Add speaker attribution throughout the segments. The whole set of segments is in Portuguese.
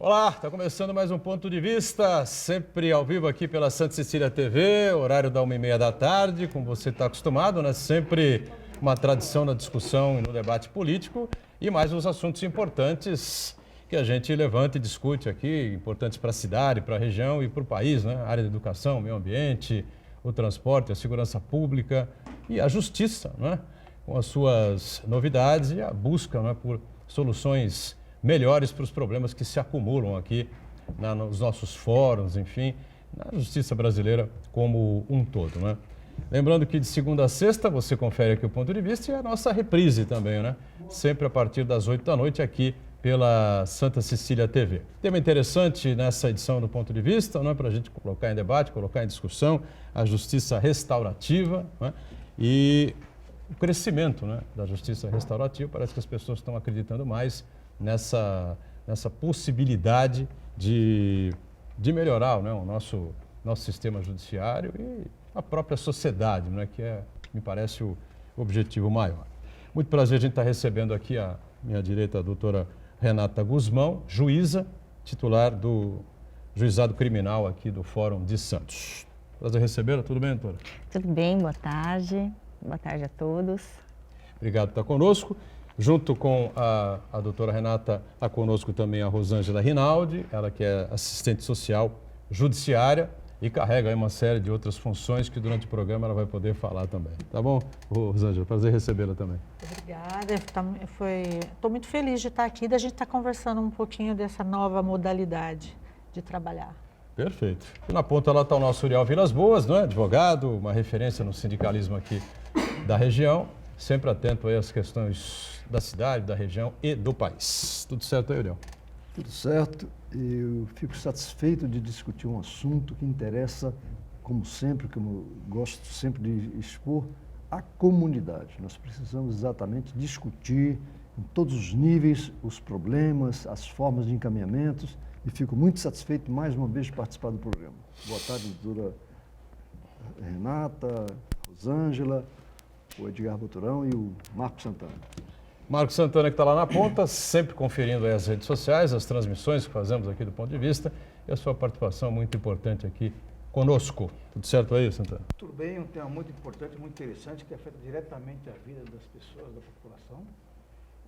Speaker 1: Olá, está começando mais um Ponto de Vista, sempre ao vivo aqui pela Santa Cecília TV, horário da 1h30 da tarde, como você está acostumado, né? Sempre uma tradição na discussão e no debate político e mais uns assuntos importantes que a gente levanta e discute aqui, importantes para a cidade, para a região e para o país, né? A área da educação, meio ambiente, o transporte, a segurança pública e a justiça, né? Com as suas novidades e a busca, né, por soluções melhores para os problemas que se acumulam aqui nos nossos fóruns, enfim, na justiça brasileira como um todo, né? Lembrando que de segunda a sexta você confere aqui o Ponto de Vista e a nossa reprise também, né? Sempre a partir das 8 da noite aqui pela Santa Cecília TV. Tema interessante nessa edição do Ponto de Vista, né? Para a gente colocar em debate, colocar em discussão a justiça restaurativa, né? E o crescimento, né, da justiça restaurativa. Parece que as pessoas estão acreditando mais nessa possibilidade de melhorar, né, o nosso sistema judiciário e a própria sociedade, né, que me parece o objetivo maior. Muito prazer a gente estar recebendo aqui à minha direita a doutora Renata Guzmão, juíza, titular do Juizado Criminal aqui do Fórum de Santos. Prazer recebê-la, tudo bem, doutora?
Speaker 2: Tudo bem, boa tarde. Boa tarde a todos.
Speaker 1: Obrigado por estar conosco. Junto com a doutora Renata, está conosco também a Rosângela Rinaldi, ela que é assistente social judiciária e carrega aí uma série de outras funções que durante o programa ela vai poder falar também. Tá bom, Rosângela? Prazer recebê-la também.
Speaker 3: Obrigada. Estou muito feliz de estar aqui, da gente estar conversando um pouquinho dessa nova modalidade de trabalhar.
Speaker 1: Perfeito. E na ponta lá está o nosso Uriel Vilas Boas, não é? Advogado, uma referência no sindicalismo aqui da região, sempre atento aí às questões da cidade, da região e do país. Tudo certo aí, Uriel?
Speaker 4: Tudo certo. Eu fico satisfeito de discutir um assunto que interessa, como sempre, como eu gosto sempre de expor, a comunidade. Nós precisamos exatamente discutir em todos os níveis os problemas, as formas de encaminhamentos, e fico muito satisfeito mais uma vez de participar do programa. Boa tarde, doutora Renata, Rosângela, o Edgar Boturão e o Marco Santana.
Speaker 1: Marco Santana que está lá na ponta, sempre conferindo aí as redes sociais, as transmissões que fazemos aqui do Ponto de Vista e a sua participação muito importante aqui conosco. Tudo certo aí, Santana?
Speaker 5: Tudo bem, um tema muito importante, muito interessante, que afeta diretamente a vida das pessoas, da população.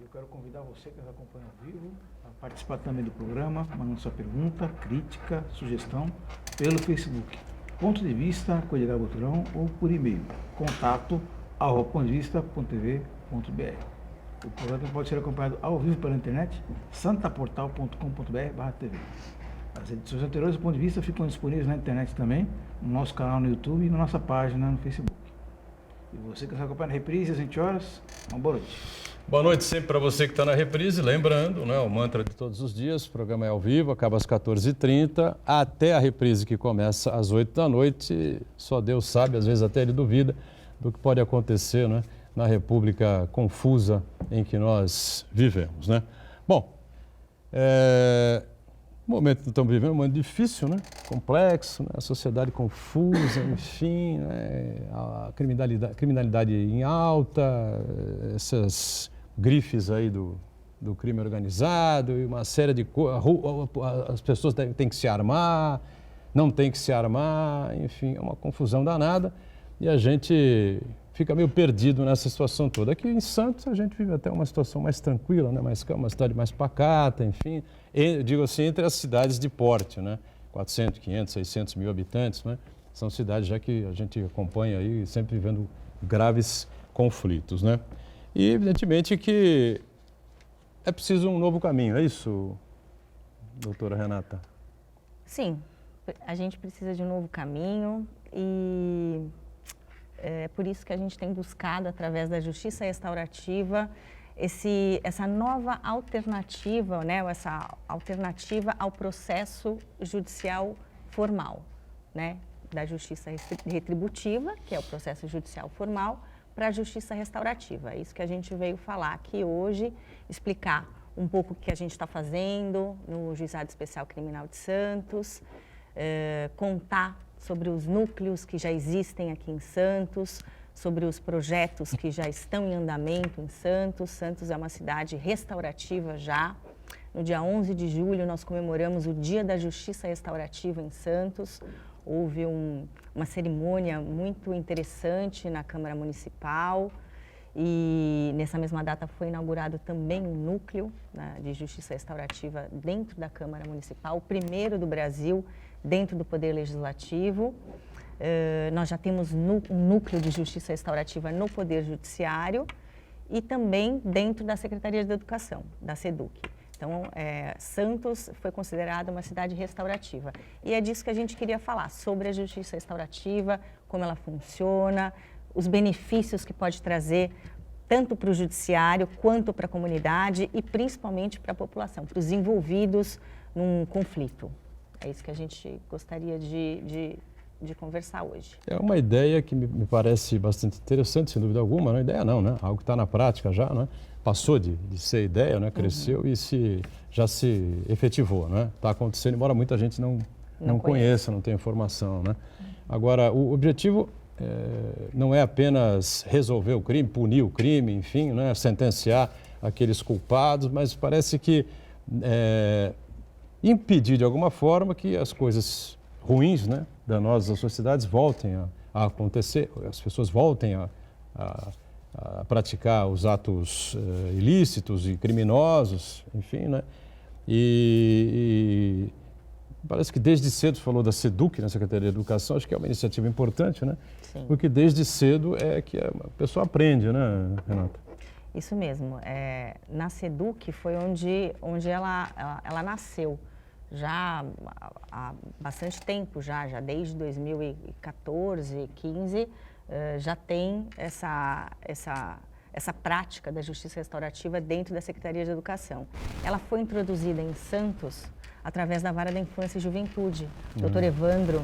Speaker 5: Eu quero convidar você que nos acompanha ao vivo a participar também do programa, mandando sua pergunta, crítica, sugestão pelo Facebook. Ponto de Vista com Edgar Boturão ou por e-mail, contato@pontodevista.tv.br. O programa pode ser acompanhado ao vivo pela internet, santaportal.com.br/tv. As edições anteriores do Ponto de Vista ficam disponíveis na internet também, no nosso canal no YouTube e na nossa página no Facebook. E você que nos acompanha na reprise às 20 horas, uma boa noite.
Speaker 1: Boa noite sempre para você que está na reprise, lembrando, né, o mantra de todos os dias, o programa é ao vivo, acaba às 14h30, até a reprise que começa às 8 da noite, só Deus sabe, às vezes até ele duvida do que pode acontecer, né, na república confusa em que nós vivemos, né? Bom, o momento que estamos vivendo é um momento difícil, né, complexo, né, a sociedade confusa, enfim, né, a criminalidade em alta, essas grifes aí do crime organizado e uma série de coisas. As pessoas têm que se armar, não têm que se armar, enfim, é uma confusão danada e a gente fica meio perdido nessa situação toda. Aqui em Santos a gente vive até uma situação mais tranquila, né, mais calma, uma cidade mais pacata, enfim, digo assim, entre as cidades de porte, né, 400, 500, 600 mil habitantes, né, são cidades já que a gente acompanha aí sempre vivendo graves conflitos, né. E, evidentemente, que é preciso um novo caminho, é isso, doutora Renata?
Speaker 2: Sim, a gente precisa de um novo caminho e é por isso que a gente tem buscado, através da justiça restaurativa, essa nova alternativa, né, essa alternativa ao processo judicial formal, né, da justiça retributiva, que é o processo judicial formal, para a justiça restaurativa. É isso que a gente veio falar aqui hoje, explicar um pouco o que a gente está fazendo no Juizado Especial Criminal de Santos, contar sobre os núcleos que já existem aqui em Santos, sobre os projetos que já estão em andamento em Santos. Santos é uma cidade restaurativa já, No dia 11 de julho, nós comemoramos o Dia da Justiça Restaurativa em Santos. Houve uma cerimônia muito interessante na Câmara Municipal e nessa mesma data foi inaugurado também um núcleo, né, de Justiça Restaurativa dentro da Câmara Municipal, o primeiro do Brasil dentro do Poder Legislativo. Nós já temos um núcleo de Justiça Restaurativa no Poder Judiciário e também dentro da Secretaria de Educação, da SEDUC. Então, Santos foi considerada uma cidade restaurativa. E é disso que a gente queria falar, sobre a justiça restaurativa, como ela funciona, os benefícios que pode trazer tanto para o judiciário quanto para a comunidade e principalmente para a população, para os envolvidos num conflito. É isso que a gente gostaria de conversar hoje.
Speaker 1: É uma ideia que me parece bastante interessante, sem dúvida alguma. Não é ideia não, né? Algo que está na prática já, né? Passou de ser ideia, né? Cresceu e já se efetivou, né? Está acontecendo, embora muita gente não conheça, não tenha informação, né? Agora, o objetivo não é apenas resolver o crime, punir o crime, enfim, né? Sentenciar aqueles culpados, mas parece que impedir de alguma forma que as coisas ruins, né, danosas das sociedades voltem a acontecer, as pessoas voltem a praticar os atos ilícitos e criminosos, enfim, né? E parece que desde cedo, falou da SEDUC, na Secretaria de Educação, acho que é uma iniciativa importante, né?
Speaker 2: Sim.
Speaker 1: Porque desde cedo é que a pessoa aprende, né, Renata?
Speaker 2: Isso mesmo. Na SEDUC foi onde ela nasceu. Já há bastante tempo, já desde 2014, 15, já tem essa prática da justiça restaurativa dentro da Secretaria de Educação. Ela foi introduzida em Santos através da Vara da Infância e Juventude. Dr. Evandro,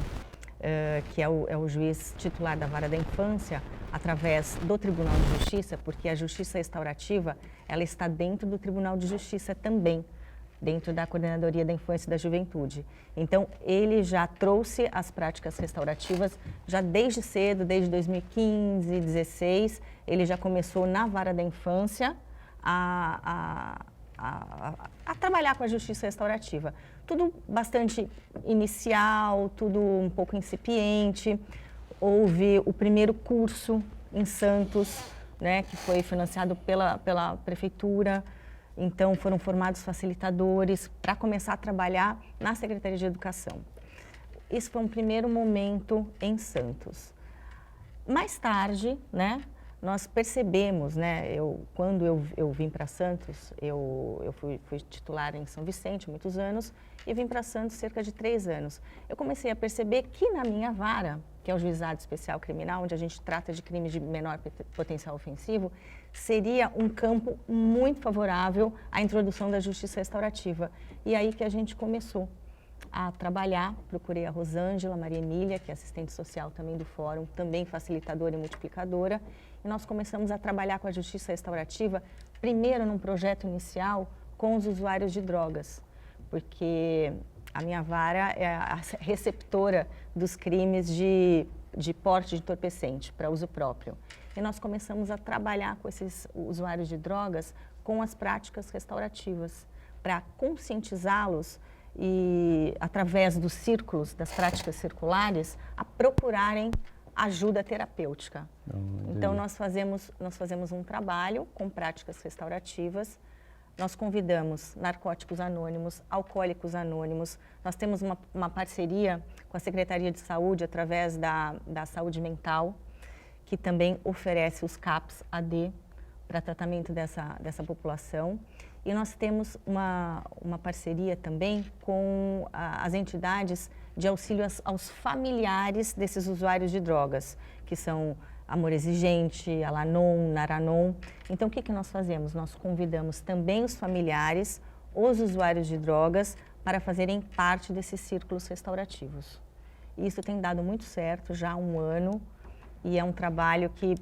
Speaker 2: que é o juiz titular da Vara da Infância, através do Tribunal de Justiça, porque a justiça restaurativa ela está dentro do Tribunal de Justiça também, dentro da Coordenadoria da Infância e da Juventude. Então, ele já trouxe as práticas restaurativas, já desde cedo, desde 2015, 2016, ele já começou na Vara da Infância a trabalhar com a justiça restaurativa. Tudo bastante inicial, tudo um pouco incipiente. Houve o primeiro curso em Santos, né, que foi financiado pela Prefeitura. Então, foram formados facilitadores para começar a trabalhar na Secretaria de Educação. Esse foi um primeiro momento em Santos. Mais tarde, né, nós percebemos, né, quando eu vim para Santos, eu fui titular em São Vicente há muitos anos e vim para Santos cerca de 3 anos. Eu comecei a perceber que na minha vara, que é o Juizado Especial Criminal, onde a gente trata de crimes de menor potencial ofensivo, seria um campo muito favorável à introdução da justiça restaurativa. E aí que a gente começou a trabalhar, procurei a Rosângela Maria Emília, que é assistente social também do Fórum, também facilitadora e multiplicadora, e nós começamos a trabalhar com a justiça restaurativa, primeiro num projeto inicial com os usuários de drogas, porque a minha vara é a receptora dos crimes de porte de entorpecente para uso próprio. E nós começamos a trabalhar com esses usuários de drogas com as práticas restaurativas, para conscientizá-los e, através dos círculos, das práticas circulares, a procurarem ajuda terapêutica. Então, nós fazemos um trabalho com práticas restaurativas. Nós convidamos Narcóticos Anônimos, Alcoólicos Anônimos. Nós temos uma parceria com a Secretaria de Saúde, através da Saúde Mental, que também oferece os CAPs AD para tratamento dessa população. E nós temos uma parceria também com as entidades de auxílio aos familiares desses usuários de drogas, que são Amor Exigente, Alanon, Naranon. Então, o que nós fazemos? Nós convidamos também os familiares, os usuários de drogas, para fazerem parte desses círculos restaurativos. E isso tem dado muito certo já há 1 ano, e é um trabalho que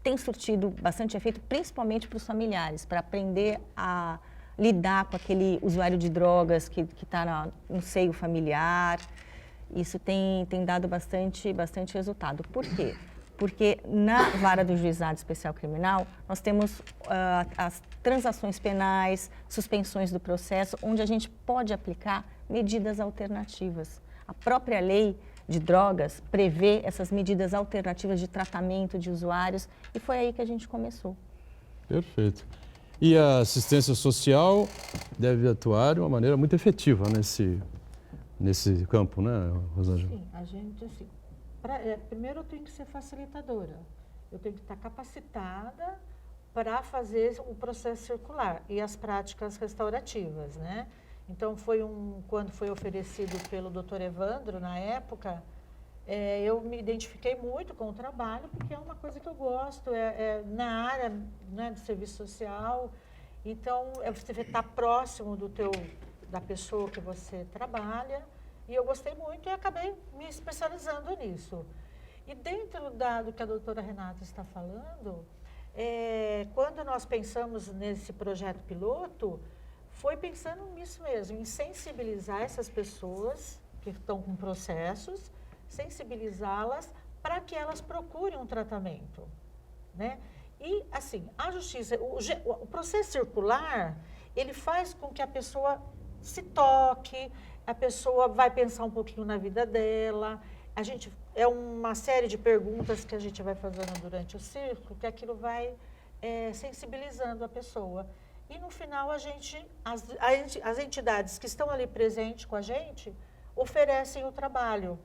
Speaker 2: tem surtido bastante efeito, principalmente para os familiares, para aprender a lidar com aquele usuário de drogas que está no seio familiar. Isso tem dado bastante resultado. Por quê? porque na vara do Juizado Especial Criminal, nós temos as transações penais, suspensões do processo, onde a gente pode aplicar medidas alternativas. A própria lei de drogas prevê essas medidas alternativas de tratamento de usuários e foi aí que a gente começou.
Speaker 1: Perfeito. E a assistência social deve atuar de uma maneira muito efetiva nesse campo, né, Rosângela?
Speaker 3: Sim, a gente, assim, primeiro eu tenho que ser facilitadora, eu tenho que estar capacitada para fazer o processo circular e as práticas restaurativas, né? Então, quando foi oferecido pelo Dr. Evandro, na época, eu me identifiquei muito com o trabalho, porque é uma coisa que eu gosto, na área, né, do serviço social. Então, você estar próximo da pessoa que você trabalha, e eu gostei muito e acabei me especializando nisso. E dentro do que a doutora Renata está falando, quando nós pensamos nesse projeto piloto, foi pensando nisso mesmo, em sensibilizar essas pessoas que estão com processos, sensibilizá-las para que elas procurem um tratamento, né? E, assim, a justiça, o processo circular, ele faz com que a pessoa se toque, a pessoa vai pensar um pouquinho na vida dela, é uma série de perguntas que a gente vai fazendo durante o círculo, que aquilo vai sensibilizando a pessoa. E no final as entidades que estão ali presentes com a gente oferecem o trabalho.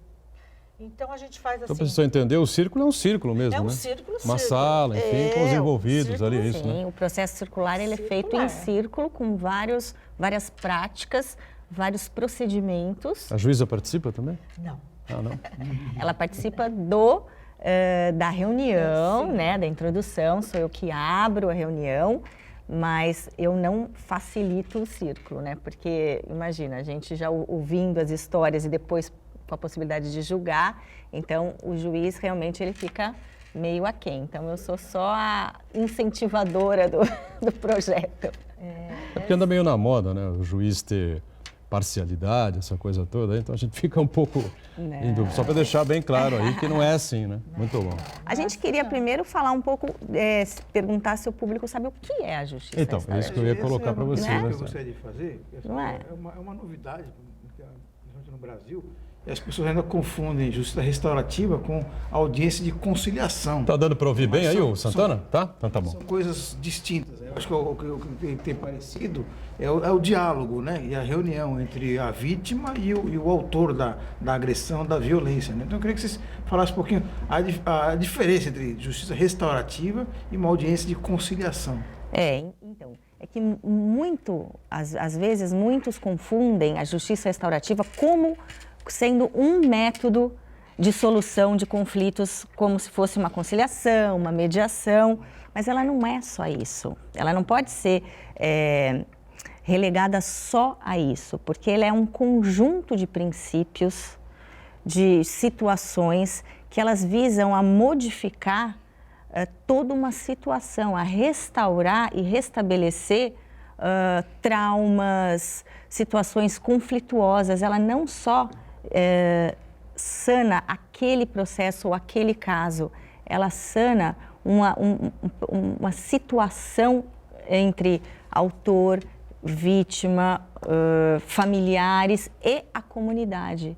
Speaker 3: Então a gente faz assim.
Speaker 1: Então, para você entender, o círculo é um círculo mesmo,
Speaker 3: é um
Speaker 1: né?
Speaker 3: círculo.
Speaker 1: Uma sala, enfim, com os envolvidos ali, é isso,
Speaker 2: Sim,
Speaker 1: né?
Speaker 2: o processo circular ele é feito em círculo com várias práticas, vários procedimentos.
Speaker 1: A juíza participa também?
Speaker 3: Não.
Speaker 1: Ah, não?
Speaker 2: Ela participa da reunião, né, da introdução, sou eu que abro a reunião, mas eu não facilito o círculo, né? Porque, imagina, a gente já ouvindo as histórias e depois com a possibilidade de julgar, então o juiz realmente ele fica meio aquém. Então eu sou só a incentivadora do projeto.
Speaker 1: É porque anda meio na moda, né? O juiz ter parcialidade, essa coisa toda, então a gente fica um pouco em dúvida. Só para deixar bem claro aí que não é assim, né? Muito bom.
Speaker 2: A gente queria primeiro falar um pouco, perguntar se o público sabe o que é a justiça
Speaker 1: então, é isso que eu ia colocar para você.
Speaker 5: Né?
Speaker 1: Né?
Speaker 5: Que eu gostaria de fazer, é uma novidade, principalmente no Brasil, e as pessoas ainda confundem justiça restaurativa com audiência de conciliação.
Speaker 1: Tá dando para ouvir bem aí, o Santana? Tá? Então tá bom.
Speaker 5: São coisas distintas. Eu acho que o que tem parecido é o diálogo, né? E a reunião entre a vítima e o autor da agressão, da violência. Né? Então eu queria que vocês falassem um pouquinho a diferença entre justiça restaurativa e uma audiência de conciliação.
Speaker 2: Então, é que às vezes muitos confundem a justiça restaurativa como sendo um método de solução de conflitos, como se fosse uma conciliação, uma mediação, mas ela não é só isso. Ela não pode ser relegada só a isso, porque ela é um conjunto de princípios, de situações que elas visam a modificar toda uma situação, a restaurar e restabelecer traumas, situações conflituosas. Ela não só sana aquele processo ou aquele caso, ela sana uma situação entre autor, vítima, familiares e a comunidade.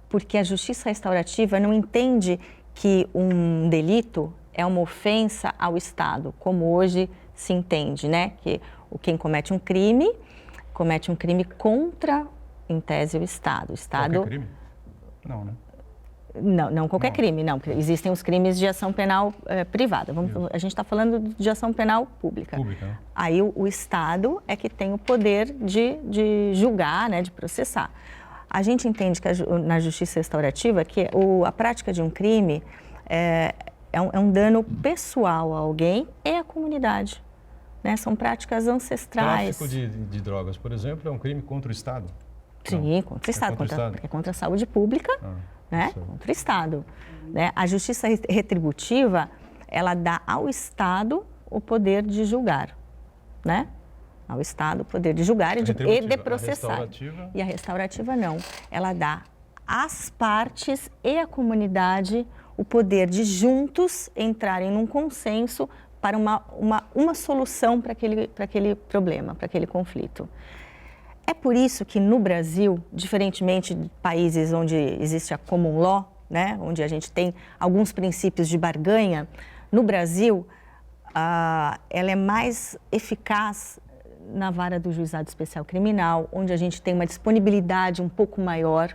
Speaker 2: Porque a justiça restaurativa não entende que um delito é uma ofensa ao Estado, como hoje se entende, né? Que quem comete um crime contra, em tese, o Estado.
Speaker 1: Qualquer crime? Não, né?
Speaker 2: Não qualquer crime, não. Porque existem os crimes de ação penal privada. A gente está falando de ação penal pública. Né? Aí o Estado é que tem o poder de julgar, né, de processar. A gente entende que na justiça restaurativa que a prática de um crime é um dano pessoal a alguém e à comunidade. Né? São práticas ancestrais.
Speaker 1: Tráfico de drogas, por exemplo, é um crime contra o Estado?
Speaker 2: Sim, contra o Estado. É contra a saúde pública, né? Contra o Estado. Né? A justiça retributiva, ela dá ao Estado o poder de julgar. Né? Ao Estado o poder de julgar e de processar.
Speaker 1: A
Speaker 2: e a restaurativa não. Ela dá às partes e à comunidade o poder de juntos entrarem num consenso para uma solução para aquele problema, para aquele conflito. É por isso que no Brasil, diferentemente de países onde existe a common law, né, onde a gente tem alguns princípios de barganha, no Brasil, ela é mais eficaz na vara do Juizado Especial Criminal, onde a gente tem uma disponibilidade um pouco maior,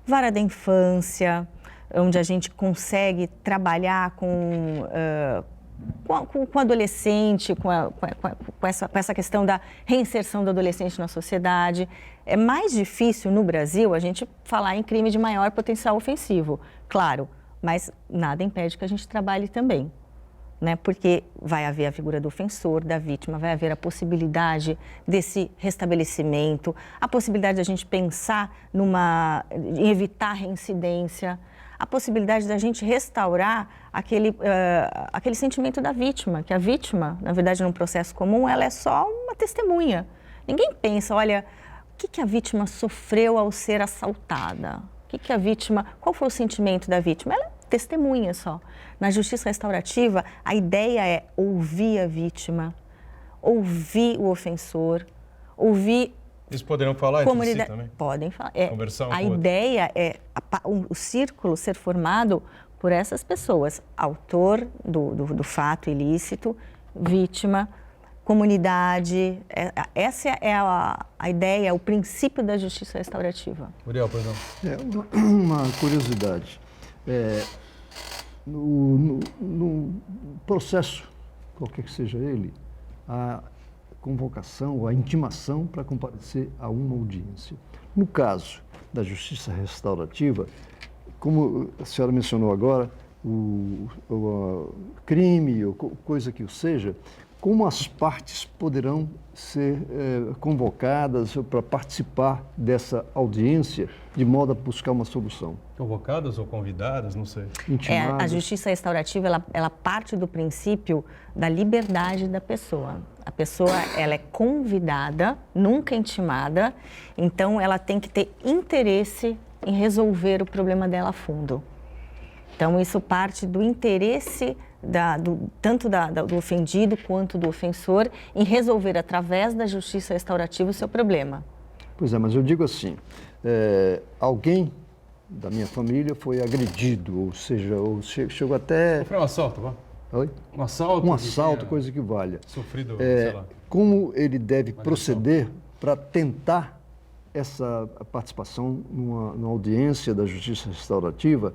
Speaker 2: vara da infância, onde a gente consegue trabalhar com adolescente, com essa questão da reinserção do adolescente na sociedade. É mais difícil no Brasil a gente falar em crime de maior potencial ofensivo, claro, mas nada impede que a gente trabalhe também, né? Porque vai haver a figura do ofensor, da vítima, vai haver a possibilidade desse restabelecimento, a possibilidade de a gente pensar em evitar reincidência, a possibilidade da gente restaurar aquele sentimento da vítima, que a vítima, na verdade, num processo comum, ela é só uma testemunha. Ninguém pensa, olha, o que a vítima sofreu ao ser assaltada? Qual foi o sentimento da vítima? Ela é testemunha só. Na justiça restaurativa, a ideia é ouvir a vítima, ouvir o ofensor, ouvir...
Speaker 1: Eles poderão falar entre si também?
Speaker 2: Podem falar.
Speaker 1: Conversar um
Speaker 2: a ideia é o círculo ser formado por essas pessoas, autor do fato ilícito, vítima, comunidade. Essa é a ideia, o princípio da justiça restaurativa.
Speaker 1: Uriel, perdão.
Speaker 4: Uma curiosidade. No processo, qualquer que seja ele, a convocação, a intimação para comparecer a uma audiência. No caso da justiça restaurativa, como a senhora mencionou agora, o crime ou coisa que o seja, como as partes poderão ser convocadas para participar dessa audiência de modo a buscar uma solução?
Speaker 1: Convocadas ou convidadas, não sei.
Speaker 2: A justiça restaurativa, ela parte do princípio da liberdade da pessoa. A pessoa, ela é convidada, nunca intimada, então ela tem que ter interesse em resolver o problema dela a fundo. Então, isso parte do interesse tanto do ofendido quanto do ofensor em resolver, através da justiça restaurativa, o seu problema.
Speaker 4: Pois é, mas eu digo assim, alguém da minha família foi agredido, ou seja, chegou até...
Speaker 1: Foi um assalto, vá?
Speaker 4: Oi?
Speaker 1: Um assalto?
Speaker 4: Um assalto, coisa que valha.
Speaker 1: Sofrido, sei lá.
Speaker 4: Como ele deve proceder para tentar essa participação numa audiência da justiça restaurativa,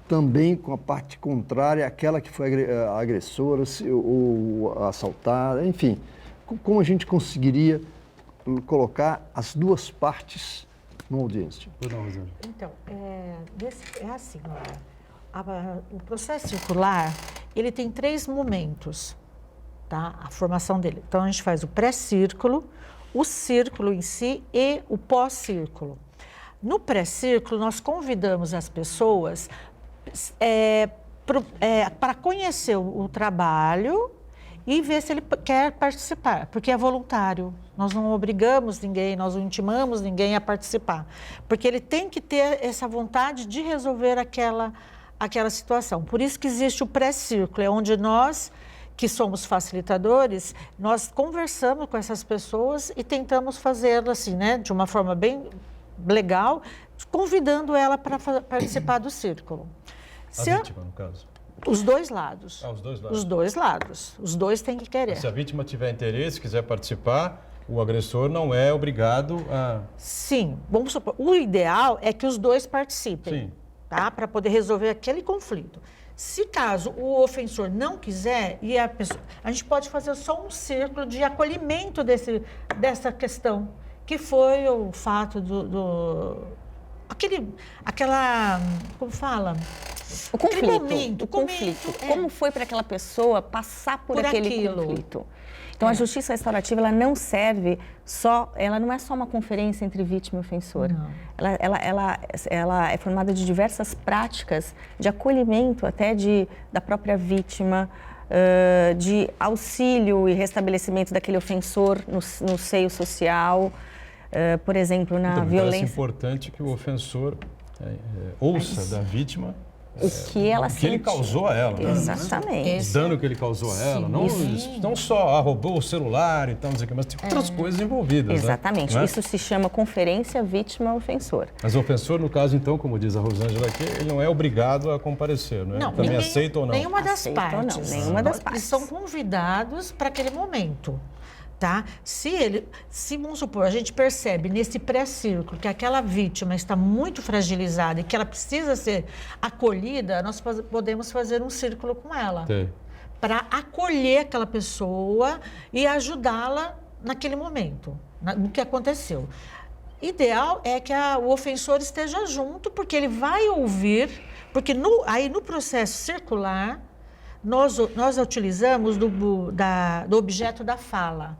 Speaker 4: também com a parte contrária, aquela que foi a agressora ou assaltada, enfim. Como a gente conseguiria colocar as duas partes numa audiência?
Speaker 3: Então, é assim, olha, o processo circular, ele tem 3 momentos, tá? A formação dele. Então, a gente faz o pré-círculo, o círculo em si e o pós-círculo. No pré-círculo, nós convidamos as pessoas para conhecer o trabalho e ver se ele quer participar, porque é voluntário. Nós não obrigamos ninguém, nós não intimamos ninguém a participar, porque ele tem que ter essa vontade de resolver aquela situação. Por isso que existe o pré-círculo, é onde nós, que somos facilitadores, nós conversamos com essas pessoas e tentamos fazê-lo assim, né, de uma forma bem legal, convidando ela para participar do círculo.
Speaker 1: A vítima, no caso?
Speaker 3: Os dois lados.
Speaker 1: Os dois lados.
Speaker 3: Os dois lados. Os dois têm que querer.
Speaker 1: Mas se a vítima tiver interesse, quiser participar, o agressor não é obrigado a...
Speaker 3: Sim. Vamos supor, o ideal é que os dois participem.
Speaker 1: Sim.
Speaker 3: Tá? Para poder resolver aquele conflito. Se caso o ofensor não quiser, a gente pode fazer só um círculo de acolhimento dessa questão, que foi o fato como fala?
Speaker 2: O conflito.
Speaker 3: Momento,
Speaker 2: o conflito. Como foi para aquela pessoa passar por aquele conflito? Então, a justiça restaurativa, ela não serve ela não é só uma conferência entre vítima e ofensor.
Speaker 3: Não.
Speaker 2: Ela é formada de diversas práticas de acolhimento até da própria vítima, de auxílio e restabelecimento daquele ofensor no seio social. Por exemplo, na violência...
Speaker 1: É importante que o ofensor ouça da vítima
Speaker 2: o que ela
Speaker 1: o que ele
Speaker 2: sentiu.
Speaker 1: causou a ela. Né?
Speaker 2: Exatamente.
Speaker 1: O dano que ele causou a ela. Não só roubou o celular e tal, não sei o que, mas tem outras coisas envolvidas.
Speaker 2: Exatamente.
Speaker 1: Né?
Speaker 2: Isso se chama conferência vítima-ofensor.
Speaker 1: Mas o ofensor, no caso, então, como diz a Rosângela aqui, ele não é obrigado a comparecer, não é?
Speaker 3: Não,
Speaker 1: Também aceita ou não?
Speaker 3: Nenhuma das
Speaker 2: Aceita ou não,
Speaker 3: partes.
Speaker 2: nenhuma das
Speaker 3: Eles
Speaker 2: partes.
Speaker 3: são convidados para aquele momento. Tá? Se vamos supor, a gente percebe nesse pré-círculo que aquela vítima está muito fragilizada e que ela precisa ser acolhida, nós podemos fazer um círculo com ela. Para acolher aquela pessoa e ajudá-la naquele momento, no que aconteceu. Ideal é que o ofensor esteja junto, porque ele vai ouvir, porque aí no processo circular, nós utilizamos do objeto da fala.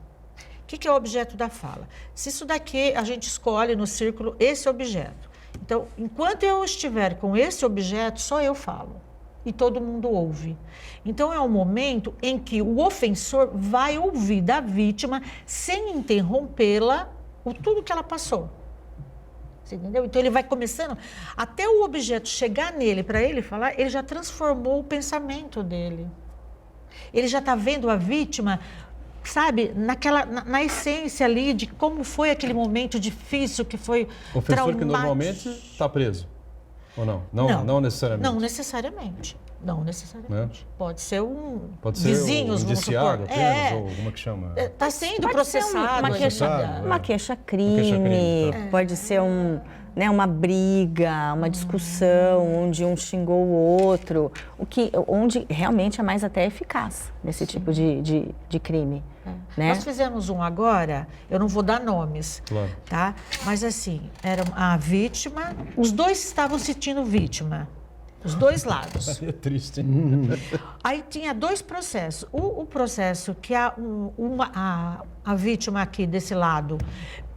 Speaker 3: O que é o objeto da fala? Se isso daqui a gente escolhe no círculo esse objeto. Então, enquanto eu estiver com esse objeto, só eu falo. E todo mundo ouve. Então, é um momento em que o ofensor vai ouvir da vítima, sem interrompê-la, tudo que ela passou. Você entendeu? Então, ele vai começando, até o objeto chegar nele, para ele falar, ele já transformou o pensamento dele. Ele já está vendo a vítima, sabe, na essência ali de como foi aquele momento difícil, que foi
Speaker 1: o ofensor
Speaker 3: traumático.
Speaker 1: que normalmente está preso, ou não? Não necessariamente.
Speaker 3: Não necessariamente. Não necessariamente.
Speaker 1: Né?
Speaker 3: Pode ser
Speaker 1: um
Speaker 3: vizinhos, vamos supor.
Speaker 1: apenas, ou como é que chama?
Speaker 3: Está sendo
Speaker 2: Pode
Speaker 3: processado.
Speaker 2: ser uma queixa-crime,
Speaker 1: tá.
Speaker 2: pode ser uma briga, uma discussão onde um xingou o outro, onde realmente é mais até eficaz nesse tipo de crime. Né?
Speaker 3: Nós fizemos um agora, eu não vou dar nomes,
Speaker 1: Claro.
Speaker 3: tá? Mas assim, era a vítima, os dois estavam se sentindo vítima, os dois lados.
Speaker 1: É triste, hein?
Speaker 3: Aí tinha dois processos. O processo que a vítima aqui desse lado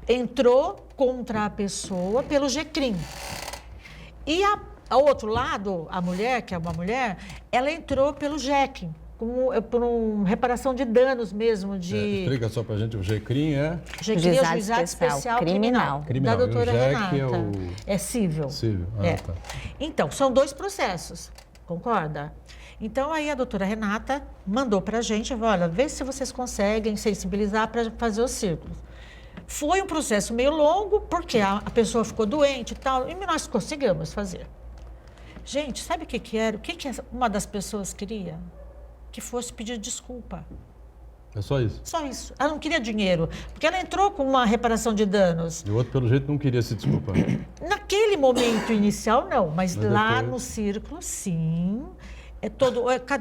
Speaker 3: entrou contra a pessoa pelo GCRIM. E ao outro lado, a mulher, que é uma mulher, ela entrou pelo GEC, por uma reparação de danos mesmo.
Speaker 1: Explica só pra gente, o GCRIM é?
Speaker 3: GCRIM é o Juizado Especial Criminal. Da doutora Renata. É civil.
Speaker 1: Civil. Tá.
Speaker 3: Então, são dois processos, concorda? Então, aí a doutora Renata mandou pra gente, olha, vê se vocês conseguem sensibilizar para fazer os círculos. Foi um processo meio longo, porque a pessoa ficou doente e tal, e nós conseguimos fazer. Gente, sabe o que era? O que uma das pessoas queria? Que fosse pedir desculpa.
Speaker 1: É só isso?
Speaker 3: Só isso. Ela não queria dinheiro, porque ela entrou com uma reparação de danos.
Speaker 1: E o outro, pelo jeito, não queria se desculpar.
Speaker 3: Naquele momento inicial, não, mas lá
Speaker 1: depois...
Speaker 3: no círculo, sim.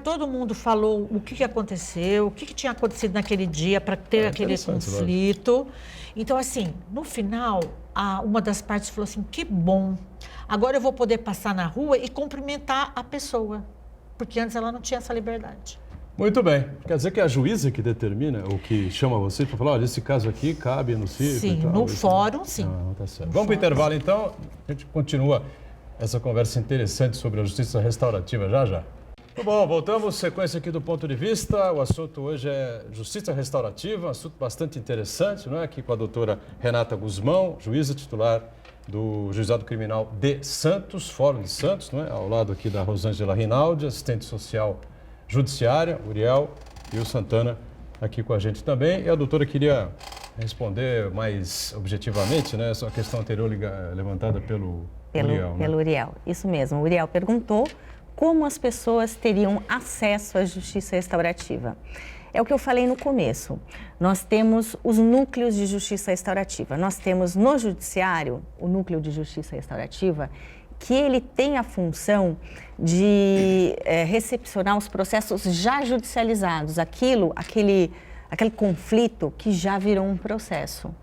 Speaker 3: Todo mundo falou o que aconteceu, o que tinha acontecido naquele dia para ter aquele conflito. Então, assim, no final, uma das partes falou assim, que bom, agora eu vou poder passar na rua e cumprimentar a pessoa, porque antes ela não tinha essa liberdade.
Speaker 1: Muito bem. Quer dizer que é a juíza que determina, ou que chama você para falar, olha, esse caso aqui cabe no círculo?
Speaker 3: Sim,
Speaker 1: e tal,
Speaker 3: no fórum, sim.
Speaker 1: Tá certo. Vamos para o intervalo, então. A gente continua essa conversa interessante sobre a justiça restaurativa já. Muito bom, voltamos, sequência aqui do Ponto de Vista. O assunto hoje é justiça restaurativa, um assunto bastante interessante, não é? Aqui com a doutora Renata Guzmão, juíza titular do Juizado Criminal de Santos, Fórum de Santos, não é? Ao lado aqui da Rosângela Rinaldi, assistente social judiciária, Uriel e o Santana aqui com a gente também. E a doutora queria responder mais objetivamente, né? Essa questão anterior levantada pelo Uriel.
Speaker 2: Pelo Uriel, isso mesmo. O Uriel perguntou como as pessoas teriam acesso à justiça restaurativa. É o que eu falei no começo. Nós temos os núcleos de justiça restaurativa. Nós temos no judiciário o núcleo de justiça restaurativa, que ele tem a função de recepcionar os processos já judicializados, aquele conflito que já virou um processo,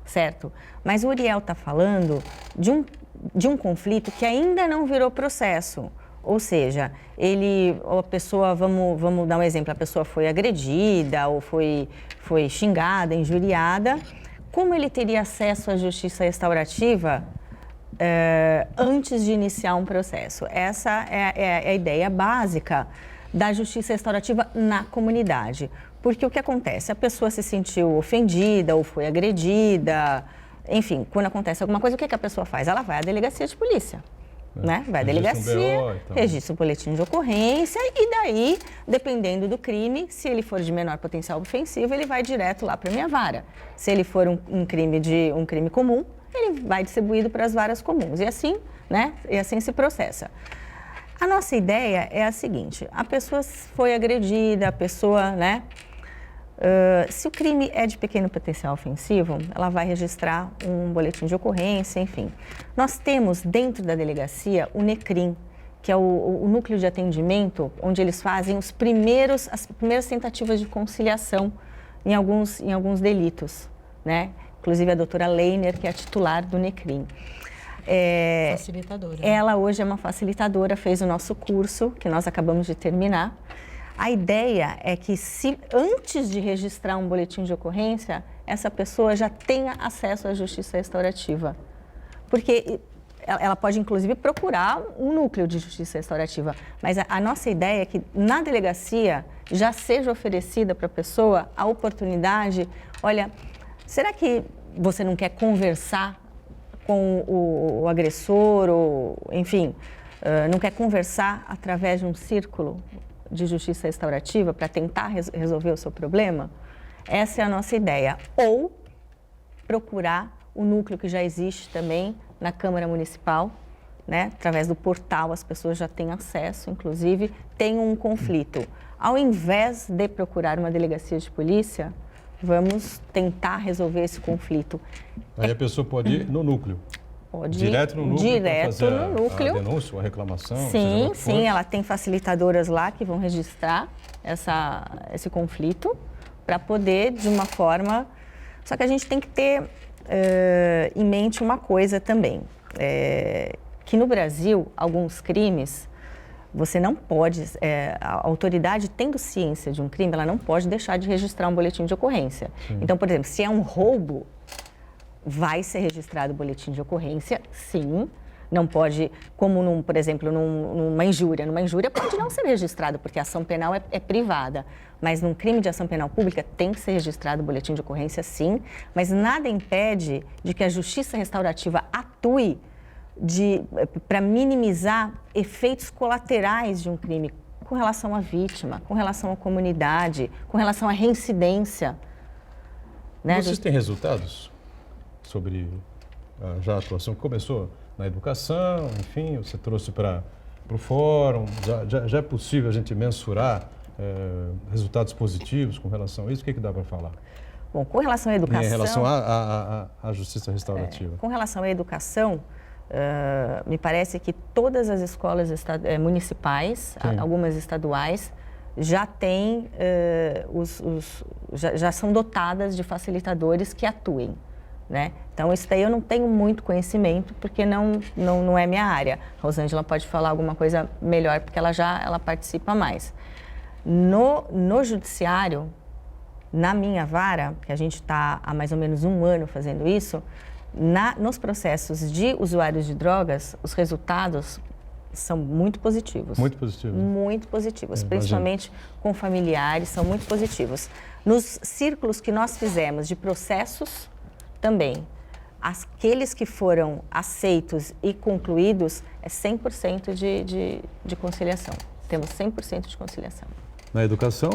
Speaker 2: certo? Mas o Uriel está falando de um conflito que ainda não virou processo. Ou seja, a pessoa, vamos dar um exemplo, a pessoa foi agredida ou foi xingada, injuriada. Como ele teria acesso à justiça restaurativa antes de iniciar um processo? Essa é a ideia básica da justiça restaurativa na comunidade. Porque o que acontece? A pessoa se sentiu ofendida ou foi agredida, enfim, quando acontece alguma coisa, o que a pessoa faz? Ela vai à delegacia de polícia. né? Vai à
Speaker 1: Registra um
Speaker 2: delegacia,
Speaker 1: BO e tal.
Speaker 2: registra o boletim de ocorrência e daí, dependendo do crime, se ele for de menor potencial ofensivo, ele vai direto lá para a minha vara. Se ele for um crime comum, ele vai distribuído para as varas comuns. E assim, né? E assim se processa. A nossa ideia é a seguinte: a pessoa foi agredida, a pessoa, né? Se o crime é de pequeno potencial ofensivo, ela vai registrar um boletim de ocorrência, enfim. Nós temos dentro da delegacia o NECRIM, que é o núcleo de atendimento, onde eles fazem as primeiras tentativas de conciliação em alguns delitos, né? Inclusive a doutora Leiner, que é a titular do NECRIM.
Speaker 3: Facilitadora.
Speaker 2: Ela hoje é uma facilitadora, fez o nosso curso, que nós acabamos de terminar. A ideia é que, se antes de registrar um boletim de ocorrência, essa pessoa já tenha acesso à justiça restaurativa. Porque ela pode, inclusive, procurar um núcleo de justiça restaurativa. Mas a nossa ideia é que, na delegacia, já seja oferecida para a pessoa a oportunidade: olha, será que você não quer conversar com o agressor, ou, enfim, não quer conversar através de um círculo de justiça restaurativa para tentar resolver o seu problema? Essa é a nossa ideia. Ou procurar o núcleo que já existe também na Câmara Municipal, né? Através do portal, as pessoas já têm acesso, inclusive, tem um conflito. Ao invés de procurar uma delegacia de polícia, vamos tentar resolver esse conflito.
Speaker 1: Aí a pessoa pode ir no núcleo.
Speaker 2: Pode
Speaker 1: Direto no núcleo para fazer
Speaker 2: no núcleo.
Speaker 1: a denúncia, a reclamação?
Speaker 2: Sim, sim, ela tem facilitadoras lá que vão registrar esse conflito para poder, de uma forma... Só que a gente tem que ter em mente uma coisa também, que no Brasil, alguns crimes, você não pode... a autoridade, tendo ciência de um crime, ela não pode deixar de registrar um boletim de ocorrência. Sim. Então, por exemplo, se é um roubo, vai ser registrado o boletim de ocorrência, sim. Não pode, como, por exemplo, numa injúria. Numa injúria pode não ser registrado, porque a ação penal é privada. Mas num crime de ação penal pública tem que ser registrado o boletim de ocorrência, sim. Mas nada impede de que a justiça restaurativa atue para minimizar efeitos colaterais de um crime com relação à vítima, com relação à comunidade, com relação à reincidência. Né?
Speaker 1: Vocês têm resultados sobre já a atuação que começou na educação, enfim, você trouxe para o fórum, já é possível a gente mensurar resultados positivos com relação a isso? O que dá para falar?
Speaker 2: Bom, com relação à educação...
Speaker 1: Em relação à justiça restaurativa.
Speaker 2: Com relação à educação, me parece que todas as escolas municipais, algumas estaduais, já têm, já são dotadas de facilitadores que atuem. Né? Então, isso daí eu não tenho muito conhecimento, porque não é minha área. A Rosângela pode falar alguma coisa melhor, porque ela participa mais. No judiciário, na minha vara, que a gente está há mais ou menos 1 ano fazendo isso, nos processos de usuários de drogas, os resultados são muito positivos. Muito positivos? Muito positivos, principalmente com familiares, são muito positivos. Nos círculos que nós fizemos de processos, também, aqueles que foram aceitos e concluídos, é 100% de conciliação. Temos 100% de conciliação.
Speaker 1: Na educação,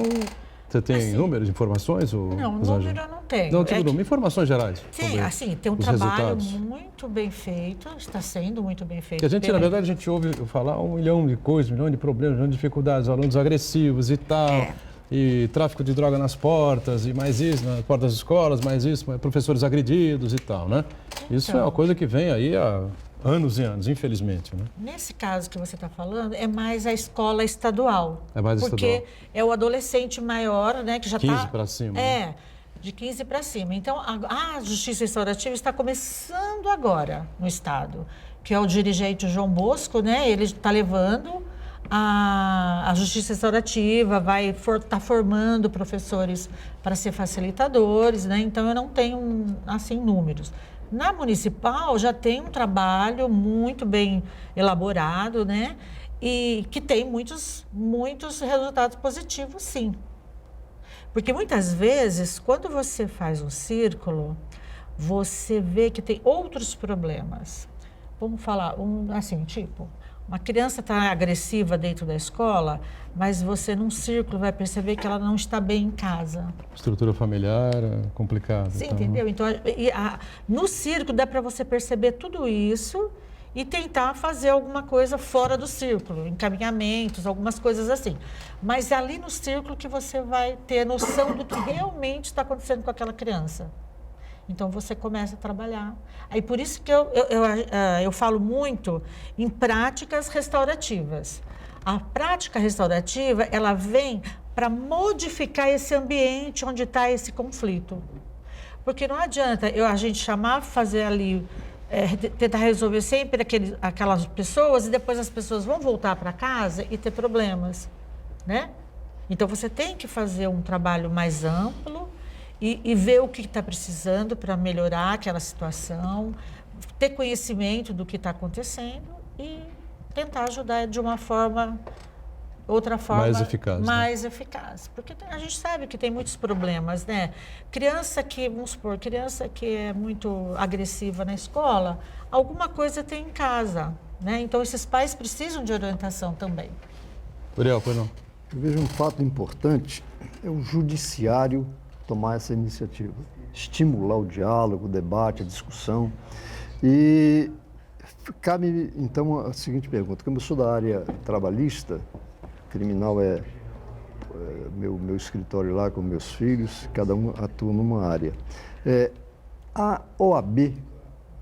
Speaker 1: você tem números, informações?
Speaker 3: Não, número eu não tenho.
Speaker 1: Não, tudo, informações gerais.
Speaker 3: Sim, assim, tem um trabalho muito bem feito, está sendo muito bem feito.
Speaker 1: Na verdade, a gente ouve falar 1 milhão de coisas, 1 milhão de problemas, 1 milhão de dificuldades, alunos agressivos e tal... E tráfico de droga nas portas, e mais isso, nas portas das escolas, mais isso, professores agredidos e tal, né? Isso é uma coisa que vem aí há anos e anos, infelizmente, né?
Speaker 3: Nesse caso que você está falando, é mais a escola estadual.
Speaker 1: É mais
Speaker 3: porque
Speaker 1: estadual.
Speaker 3: É o adolescente maior, né, que já está...
Speaker 1: 15 para cima.
Speaker 3: De 15 para cima. Então, a justiça restaurativa está começando agora no Estado, que é o dirigente João Bosco, né? Ele está levando... A justiça restaurativa vai estar formando professores para ser facilitadores, né? Então, eu não tenho, assim, números. Na municipal, já tem um trabalho muito bem elaborado, né? E que tem muitos resultados positivos, sim. Porque, muitas vezes, quando você faz um círculo, você vê que tem outros problemas. vamos falar, assim, tipo, uma criança está agressiva dentro da escola, mas você num círculo vai perceber que ela não está bem em casa.
Speaker 1: Estrutura familiar é complicada.
Speaker 3: Sim,
Speaker 1: então,
Speaker 3: entendeu? Então, no círculo dá para você perceber tudo isso e tentar fazer alguma coisa fora do círculo, encaminhamentos, algumas coisas assim. Mas é ali no círculo que você vai ter noção do que realmente está acontecendo com aquela criança. Então, você começa a trabalhar. Aí, por isso que eu falo muito em práticas restaurativas. A prática restaurativa, ela vem para modificar esse ambiente onde está esse conflito. Porque não adianta a gente chamar, fazer ali, tentar resolver sempre aquelas pessoas e depois as pessoas vão voltar para casa e ter problemas, né? Então, você tem que fazer um trabalho mais amplo, e ver o que está precisando para melhorar aquela situação, ter conhecimento do que está acontecendo e tentar ajudar de uma outra forma mais eficaz. Porque a gente sabe que tem muitos problemas, né? Criança que é muito agressiva na escola, alguma coisa tem em casa, né? Então, esses pais precisam de orientação também.
Speaker 1: Uriel, pois não?
Speaker 4: Eu vejo um fato importante, é o judiciário tomar essa iniciativa, estimular o diálogo, o debate, a discussão. E cabe, então, a seguinte pergunta. Como eu sou da área trabalhista, criminal é meu escritório lá com meus filhos, cada um atua numa área. A OAB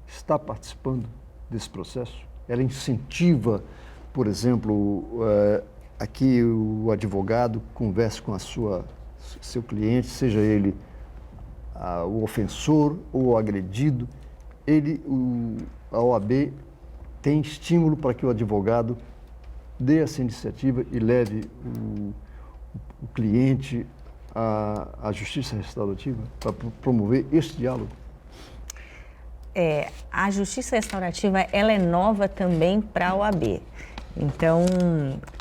Speaker 4: está participando desse processo? Ela incentiva, por exemplo, aqui o advogado converse com seu cliente, seja ele o ofensor ou o agredido, a OAB tem estímulo para que o advogado dê essa iniciativa e leve o cliente à justiça restaurativa para promover esse diálogo?
Speaker 2: A justiça restaurativa, ela é nova também para a OAB. Então,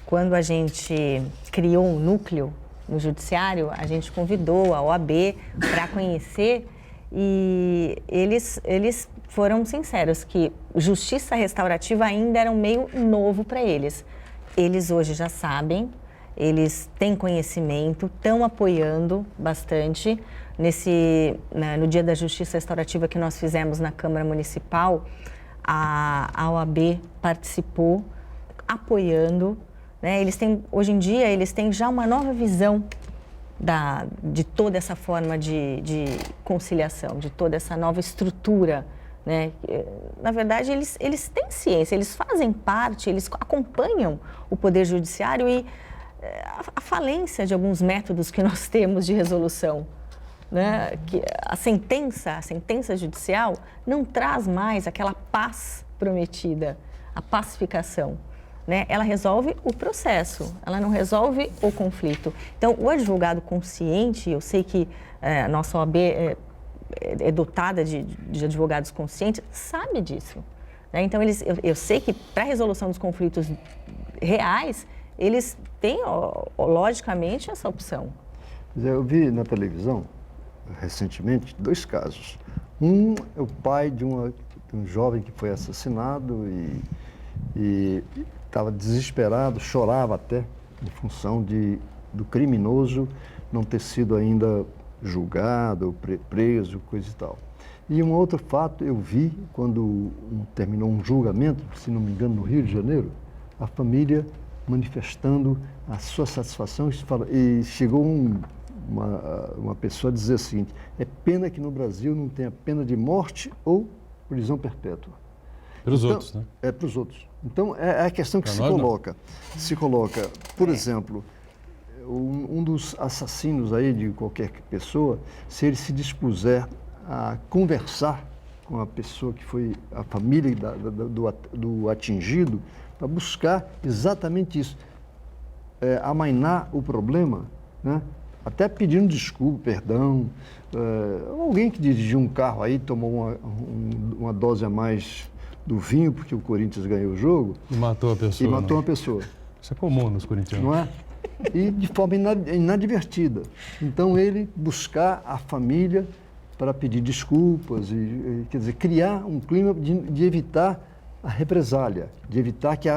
Speaker 2: quando a gente criou um núcleo no judiciário, a gente convidou a OAB para conhecer e eles foram sinceros que justiça restaurativa ainda era um meio novo para eles. Eles hoje já sabem, eles têm conhecimento, estão apoiando bastante. No Dia da Justiça Restaurativa que nós fizemos na Câmara Municipal, a OAB participou, apoiando. Né? Hoje em dia, eles têm já uma nova visão de toda essa forma de conciliação, de toda essa nova estrutura. Né? Na verdade, eles têm ciência, eles fazem parte, eles acompanham o Poder Judiciário e a falência de alguns métodos que nós temos de resolução. Né? Que a sentença judicial não traz mais aquela paz prometida, a pacificação. Né? Ela resolve o processo, ela não resolve o conflito. Então, o advogado consciente, eu sei que a nossa OAB é dotada de advogados conscientes, sabe disso. Né? Então, eu sei que para a resolução dos conflitos reais, eles têm, logicamente, essa opção.
Speaker 4: Eu vi na televisão, recentemente, 2 casos. Um é o pai de um jovem que foi assassinado e estava desesperado, chorava até, em função do criminoso não ter sido ainda julgado, preso, coisa e tal. E um outro fato eu vi quando terminou um julgamento, se não me engano, no Rio de Janeiro, a família manifestando a sua satisfação e chegou uma pessoa a dizer o seguinte: é pena que no Brasil não tenha pena de morte ou prisão perpétua.
Speaker 1: Para os outros, né?
Speaker 4: É para os outros. Então, é a questão que se coloca. Por exemplo, um dos assassinos aí de qualquer pessoa, se ele se dispuser a conversar com a pessoa que foi a família do atingido, para buscar exatamente isso, amainar o problema, né? Até pedindo desculpa, perdão. Alguém que dirigiu um carro aí, tomou uma dose a mais do vinho, porque o Corinthians ganhou o jogo.
Speaker 1: E matou a pessoa.
Speaker 4: Uma pessoa.
Speaker 1: Isso é comum nos corintianos.
Speaker 4: Não é? E de forma inadvertida. Então, ele buscar a família para pedir desculpas, quer dizer, criar um clima de evitar a represália, de evitar que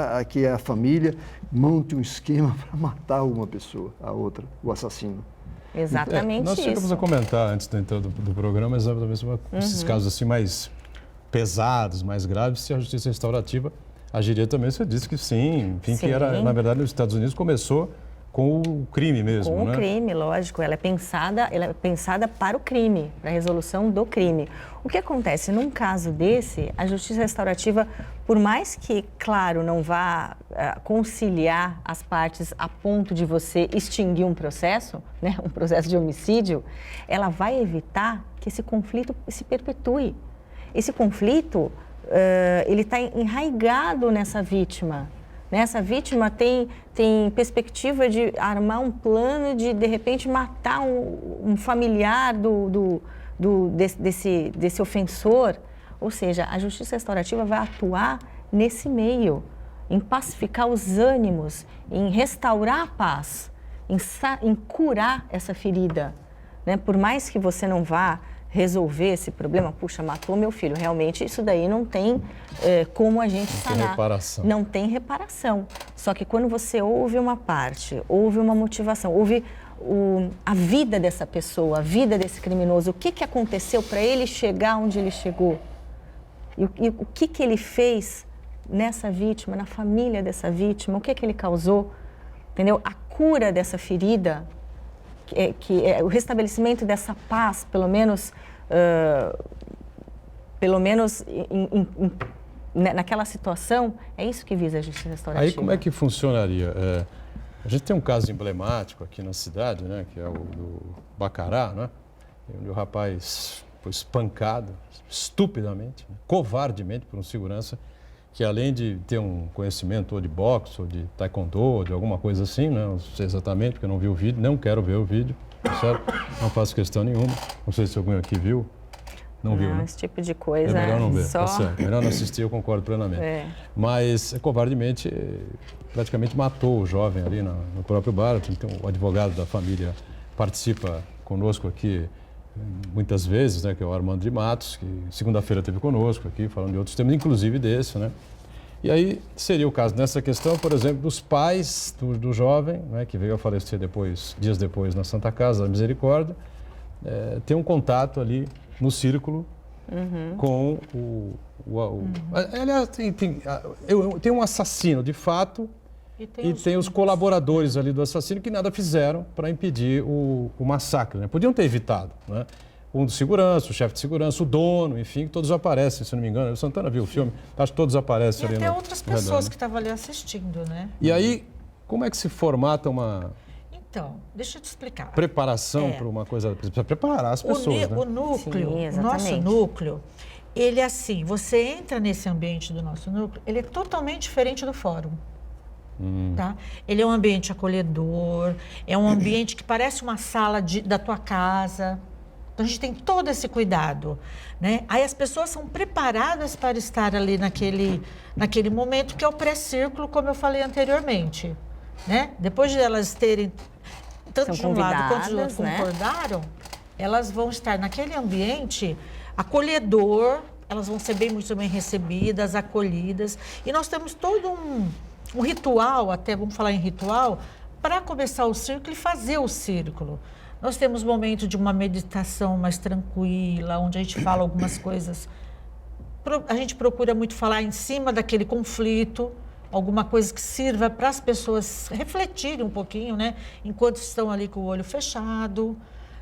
Speaker 4: a família monte um esquema para matar uma pessoa, a outra, o assassino.
Speaker 2: Exatamente
Speaker 1: nós chegamos
Speaker 2: isso.
Speaker 1: a comentar antes da entrada do programa exatamente esses casos assim mais pesados, mais graves, se a justiça restaurativa agiria também. Você disse que sim, enfim,
Speaker 2: Sim.
Speaker 1: que era, na verdade, nos Estados Unidos começou com o crime mesmo,
Speaker 2: Com
Speaker 1: né?
Speaker 2: o crime, lógico. Ela é pensada para o crime, para a resolução do crime. O que acontece? Num caso desse, a justiça restaurativa, por mais que, claro, não vá conciliar as partes a ponto de você extinguir um processo, né, um processo de homicídio, ela vai evitar que esse conflito se perpetue. Esse conflito, ele está enraizado nessa vítima. Essa vítima tem perspectiva de armar um plano de repente, matar um familiar desse ofensor. Ou seja, a justiça restaurativa vai atuar nesse meio, em pacificar os ânimos, em restaurar a paz, em curar essa ferida. Né? Por mais que você não vá resolver esse problema, puxa, matou meu filho, realmente isso daí não tem como a gente sanar.
Speaker 1: Não tem reparação.
Speaker 2: Não tem reparação. Só que quando você ouve uma parte, ouve uma motivação, ouve a vida dessa pessoa, a vida desse criminoso, o que aconteceu para ele chegar onde ele chegou, e o que ele fez nessa vítima, na família dessa vítima, o que ele causou, entendeu? A cura dessa ferida, o restabelecimento dessa paz, pelo menos naquela situação, é isso que visa a justiça restaurativa.
Speaker 1: Aí como é que funcionaria? A gente tem um caso emblemático aqui na cidade, né, que é o do Bacará, né, onde o rapaz foi espancado estupidamente, né, covardemente por um segurança que, além de ter um conhecimento ou de boxe, ou de taekwondo, ou de alguma coisa assim, né, não sei exatamente, porque eu não vi o vídeo, não quero ver o vídeo, certo? Não faço questão nenhuma. Não sei se alguém aqui viu. Não viu, né?
Speaker 2: Esse tipo de coisa.
Speaker 1: É melhor não ver,
Speaker 2: só...
Speaker 1: tá certo. Melhor não assistir, eu concordo plenamente. Mas, covardemente, praticamente matou o jovem ali no próprio bar. Então, o advogado da família participa conosco aqui muitas vezes, né, que é o Armando de Matos, que segunda-feira esteve conosco aqui, falando de outros temas, inclusive desse, né? E aí seria o caso nessa questão, por exemplo, dos pais do jovem, né, que veio a falecer dias depois na Santa Casa da Misericórdia, ter um contato ali no círculo com aliás, tem um assassino de fato e tem os colaboradores ali do assassino que nada fizeram para impedir o massacre, né? Podiam ter evitado, né? Um do segurança, o chefe de segurança, o dono, enfim, todos aparecem, se não me engano. O Santana viu o filme, acho que todos aparecem ali.
Speaker 3: E até outras pessoas que estavam ali assistindo, né?
Speaker 1: E aí, como é que se formata uma...
Speaker 3: Então, deixa eu te explicar.
Speaker 1: Preparação para uma coisa, precisa preparar as pessoas, né?
Speaker 3: O núcleo,
Speaker 2: Sim,
Speaker 3: o nosso núcleo, ele é assim, você entra nesse ambiente do nosso núcleo, ele é totalmente diferente do fórum. Tá? Ele é um ambiente acolhedor, é um ambiente que parece uma sala da tua casa. Então, a gente tem todo esse cuidado, né? Aí as pessoas são preparadas para estar ali naquele momento que é o pré-círculo, como eu falei anteriormente, né? Depois de elas terem, tanto de um lado quanto do outro, concordaram, elas vão estar naquele ambiente acolhedor, elas vão ser muito bem recebidas, acolhidas. E nós temos todo um ritual, até vamos falar em ritual, para começar o círculo e fazer o círculo. Nós temos momento de uma meditação mais tranquila, onde a gente fala algumas coisas. A gente procura muito falar em cima daquele conflito, alguma coisa que sirva para as pessoas refletirem um pouquinho, né? Enquanto estão ali com o olho fechado.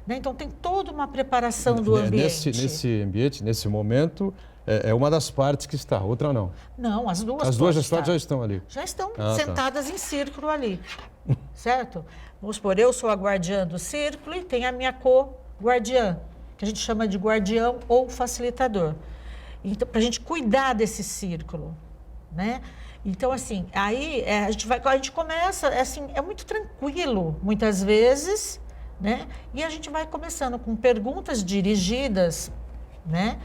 Speaker 3: Né? Então, tem toda uma preparação do ambiente.
Speaker 1: Nesse ambiente, nesse momento, é uma das partes que está, outra não.
Speaker 3: Não, as duas
Speaker 1: partes já estão ali.
Speaker 3: Já estão sentadas em círculo ali, certo? Vamos supor, eu sou a guardiã do círculo e tem a minha co-guardiã, que a gente chama de guardião ou facilitador. Então, para a gente cuidar desse círculo, né? Então, assim, aí a gente começa, assim, é muito tranquilo, muitas vezes, né? E a gente vai começando com perguntas dirigidas, né?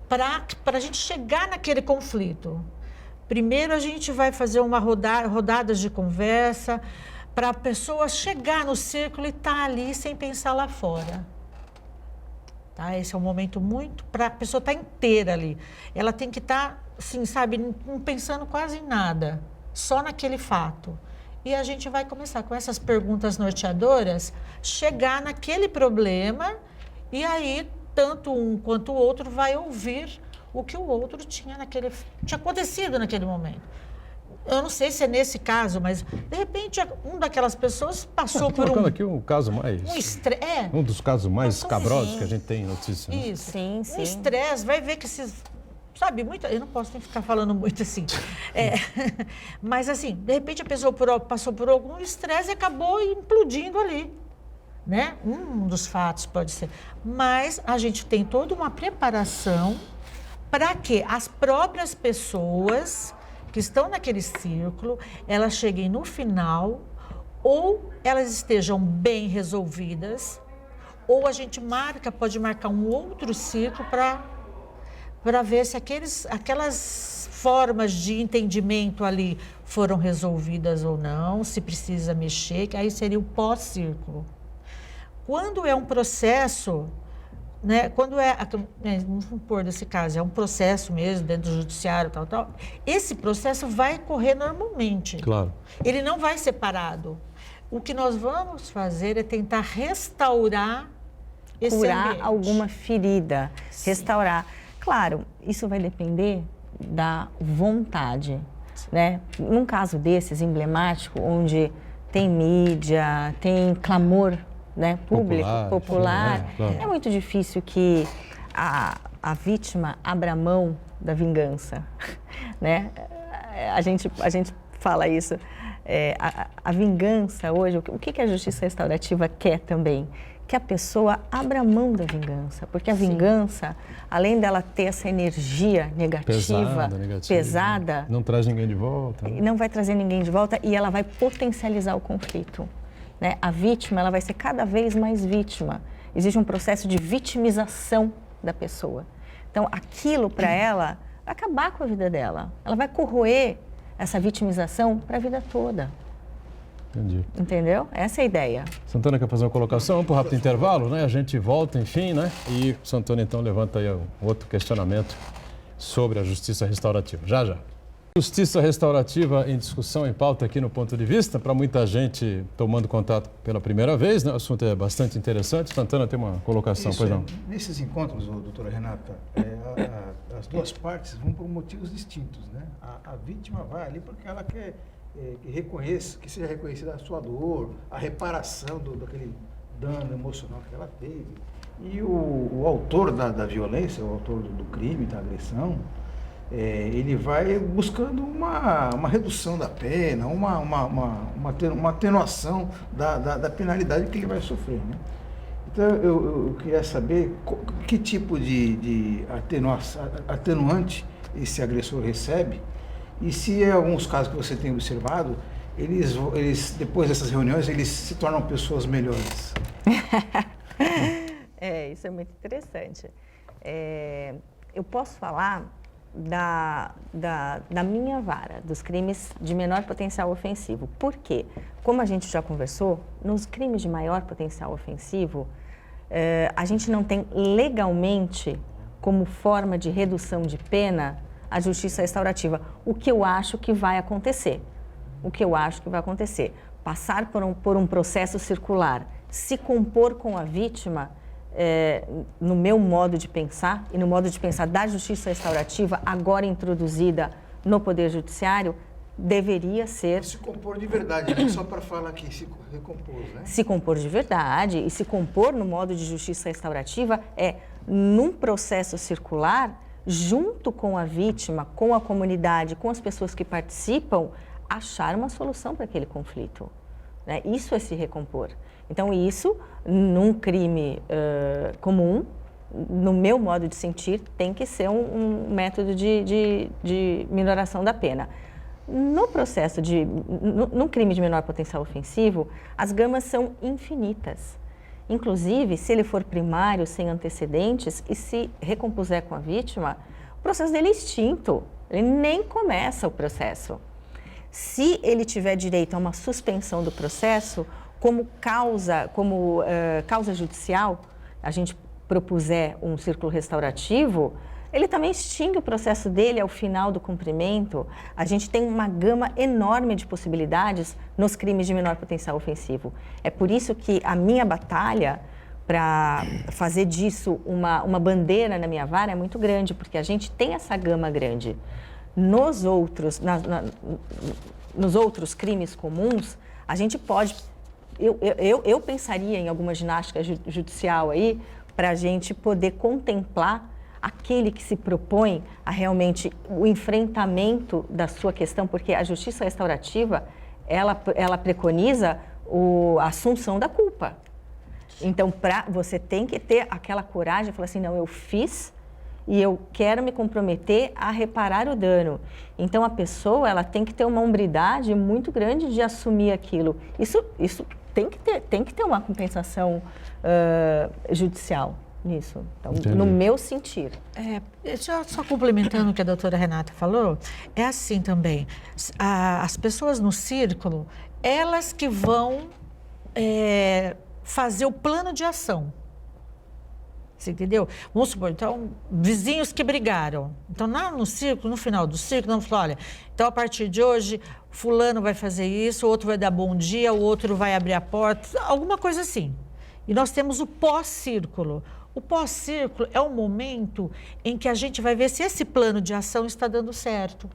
Speaker 3: Para a gente chegar naquele conflito. Primeiro, a gente vai fazer uma rodadas de conversa para a pessoa chegar no círculo e estar ali sem pensar lá fora. Tá? Esse é um momento muito para a pessoa estar inteira ali. Ela tem que estar assim, sabe, não pensando quase em nada, só naquele fato. E a gente vai começar com essas perguntas norteadoras, chegar naquele problema e aí tanto um quanto o outro vai ouvir o que o outro tinha acontecido naquele momento. Eu não sei se é nesse caso, mas de repente um daquelas pessoas passou por
Speaker 1: colocando aqui um caso mais...
Speaker 3: estresse.
Speaker 1: Um dos casos mais cabrosos que a gente tem notícia. Né?
Speaker 3: Isso.
Speaker 2: Sim.
Speaker 3: Um estresse, vai ver que esses... Sabe, eu não posso nem ficar falando muito assim. Mas assim, de repente a pessoa passou por algum estresse e acabou implodindo ali. Né? Um dos fatos pode ser. Mas a gente tem toda uma preparação para que as próprias pessoas que estão naquele círculo, elas cheguem no final, ou elas estejam bem resolvidas, ou a gente pode marcar um outro círculo para ver se aquelas formas de entendimento ali foram resolvidas ou não, se precisa mexer, que aí seria o pós-círculo. Quando é um processo, né, vamos supor nesse caso, é um processo mesmo, dentro do judiciário, tal, esse processo vai correr normalmente.
Speaker 1: Claro.
Speaker 3: Ele não vai ser parado. O que nós vamos fazer é tentar restaurar esse
Speaker 2: curar
Speaker 3: ambiente.
Speaker 2: alguma ferida, restaurar. Claro, isso vai depender da vontade, né? Num caso desses, emblemático, onde tem mídia, tem clamor, né, público, popular,
Speaker 1: claro.
Speaker 2: É muito difícil que a vítima abra mão da vingança, né? A gente fala isso. A vingança hoje, o que a justiça restaurativa quer também? Que a pessoa abra mão da vingança, porque a vingança, além dela ter essa energia negativa, pesada,
Speaker 1: não traz ninguém de volta.
Speaker 2: Não vai trazer ninguém de volta e ela vai potencializar o conflito. Né? A vítima, ela vai ser cada vez mais vítima. Existe um processo de vitimização da pessoa. Então, aquilo para ela vai acabar com a vida dela. Ela vai corroer essa vitimização para a vida toda.
Speaker 1: Entendi.
Speaker 2: Entendeu? Essa é a ideia.
Speaker 1: Santana quer fazer uma colocação? Vamos para um rápido intervalo, né? A gente volta, enfim, né? E o Santana, então, levanta aí um outro questionamento sobre a justiça restaurativa. Já. Justiça restaurativa em discussão, em pauta aqui no Ponto de Vista, para muita gente tomando contato pela primeira vez, né? O assunto é bastante interessante. Santana tem uma colocação, pois não?
Speaker 5: Nesses encontros, doutora Renata, as duas partes vão por motivos distintos, né? A vítima vai ali porque ela quer que seja reconhecida a sua dor, a reparação daquele dano emocional que ela teve. E o autor da violência, o autor do crime, da agressão, ele vai buscando uma redução da pena, uma atenuação da penalidade que ele vai sofrer, né? Então, eu queria saber que tipo de atenuante esse agressor recebe e se em alguns casos que você tem observado, eles depois dessas reuniões, eles se tornam pessoas melhores.
Speaker 2: Isso é muito interessante. Eu posso falar da minha vara, dos crimes de menor potencial ofensivo. Por quê? Como a gente já conversou, nos crimes de maior potencial ofensivo, a gente não tem legalmente como forma de redução de pena a justiça restaurativa. O que eu acho que vai acontecer? Passar por um processo circular, se compor com a vítima, no meu modo de pensar e no modo de pensar da justiça restaurativa, agora introduzida no Poder Judiciário, deveria ser...
Speaker 5: Se compor de verdade, não só para falar que se recompôs, né?
Speaker 2: Se compor de verdade e se compor no modo de justiça restaurativa num processo circular, junto com a vítima, com a comunidade, com as pessoas que participam, achar uma solução para aquele conflito. Né? Isso é se recompor. Então, isso, num crime comum, no meu modo de sentir, tem que ser um método de minoração da pena. No processo num crime de menor potencial ofensivo, as gamas são infinitas. Inclusive, se ele for primário, sem antecedentes, e se recompuser com a vítima, o processo dele é extinto. Ele nem começa o processo. Se ele tiver direito a uma suspensão do processo, como causa judicial, a gente propuser um círculo restaurativo, ele também extingue o processo dele ao final do cumprimento. A gente tem uma gama enorme de possibilidades nos crimes de menor potencial ofensivo. É por isso que a minha batalha para fazer disso uma bandeira na minha vara é muito grande, porque a gente tem essa gama grande. Nos outros crimes comuns, a gente pode... Eu pensaria em alguma ginástica judicial aí para a gente poder contemplar aquele que se propõe a realmente o enfrentamento da sua questão, porque a justiça restaurativa, ela preconiza a assunção da culpa. Então, você tem que ter aquela coragem de falar assim, não, eu fiz e eu quero me comprometer a reparar o dano. Então, a pessoa, ela tem que ter uma hombridade muito grande de assumir aquilo. Isso tem que ter uma compensação judicial nisso, então, no meu sentir.
Speaker 3: Só complementando o que a doutora Renata falou, é assim também, as pessoas no círculo, elas que vão fazer o plano de ação. Você entendeu? Vamos supor, então, vizinhos que brigaram. Então, no círculo, no final do círculo, vamos falar, olha, então a partir de hoje, fulano vai fazer isso, o outro vai dar bom dia, o outro vai abrir a porta, alguma coisa assim. E nós temos o pós-círculo. O pós-círculo é o momento em que a gente vai ver se esse plano de ação está dando certo.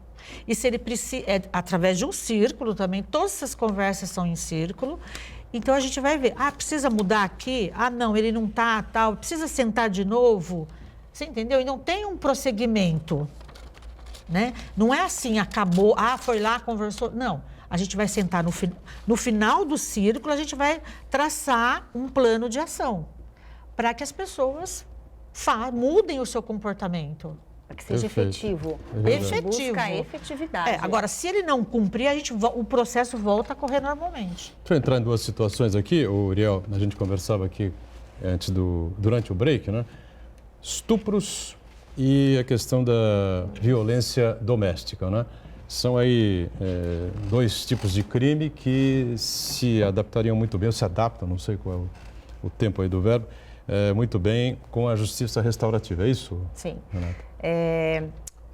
Speaker 3: E se ele precisa, através de um círculo também, todas essas conversas são em círculo. Então, a gente vai ver, precisa mudar aqui? Não, ele não está, tal, precisa sentar de novo? Você entendeu? E não tem um prosseguimento, né? Não é assim, acabou, foi lá, conversou. Não, a gente vai sentar no final do círculo, a gente vai traçar um plano de ação para que as pessoas mudem o seu comportamento.
Speaker 2: Para que seja efetivo.
Speaker 3: Efetivo.
Speaker 2: Busca a efetividade.
Speaker 3: Agora, se ele não cumprir, o processo volta a correr normalmente.
Speaker 1: Deixa eu entrar em duas situações aqui. O Uriel, a gente conversava aqui durante o break, né? Estupros e a questão da violência doméstica, né? São aí dois tipos de crime que se adaptariam muito bem, ou se adaptam, não sei qual é o tempo aí do verbo, muito bem com a justiça restaurativa. É isso,
Speaker 2: Sim.
Speaker 1: Renata?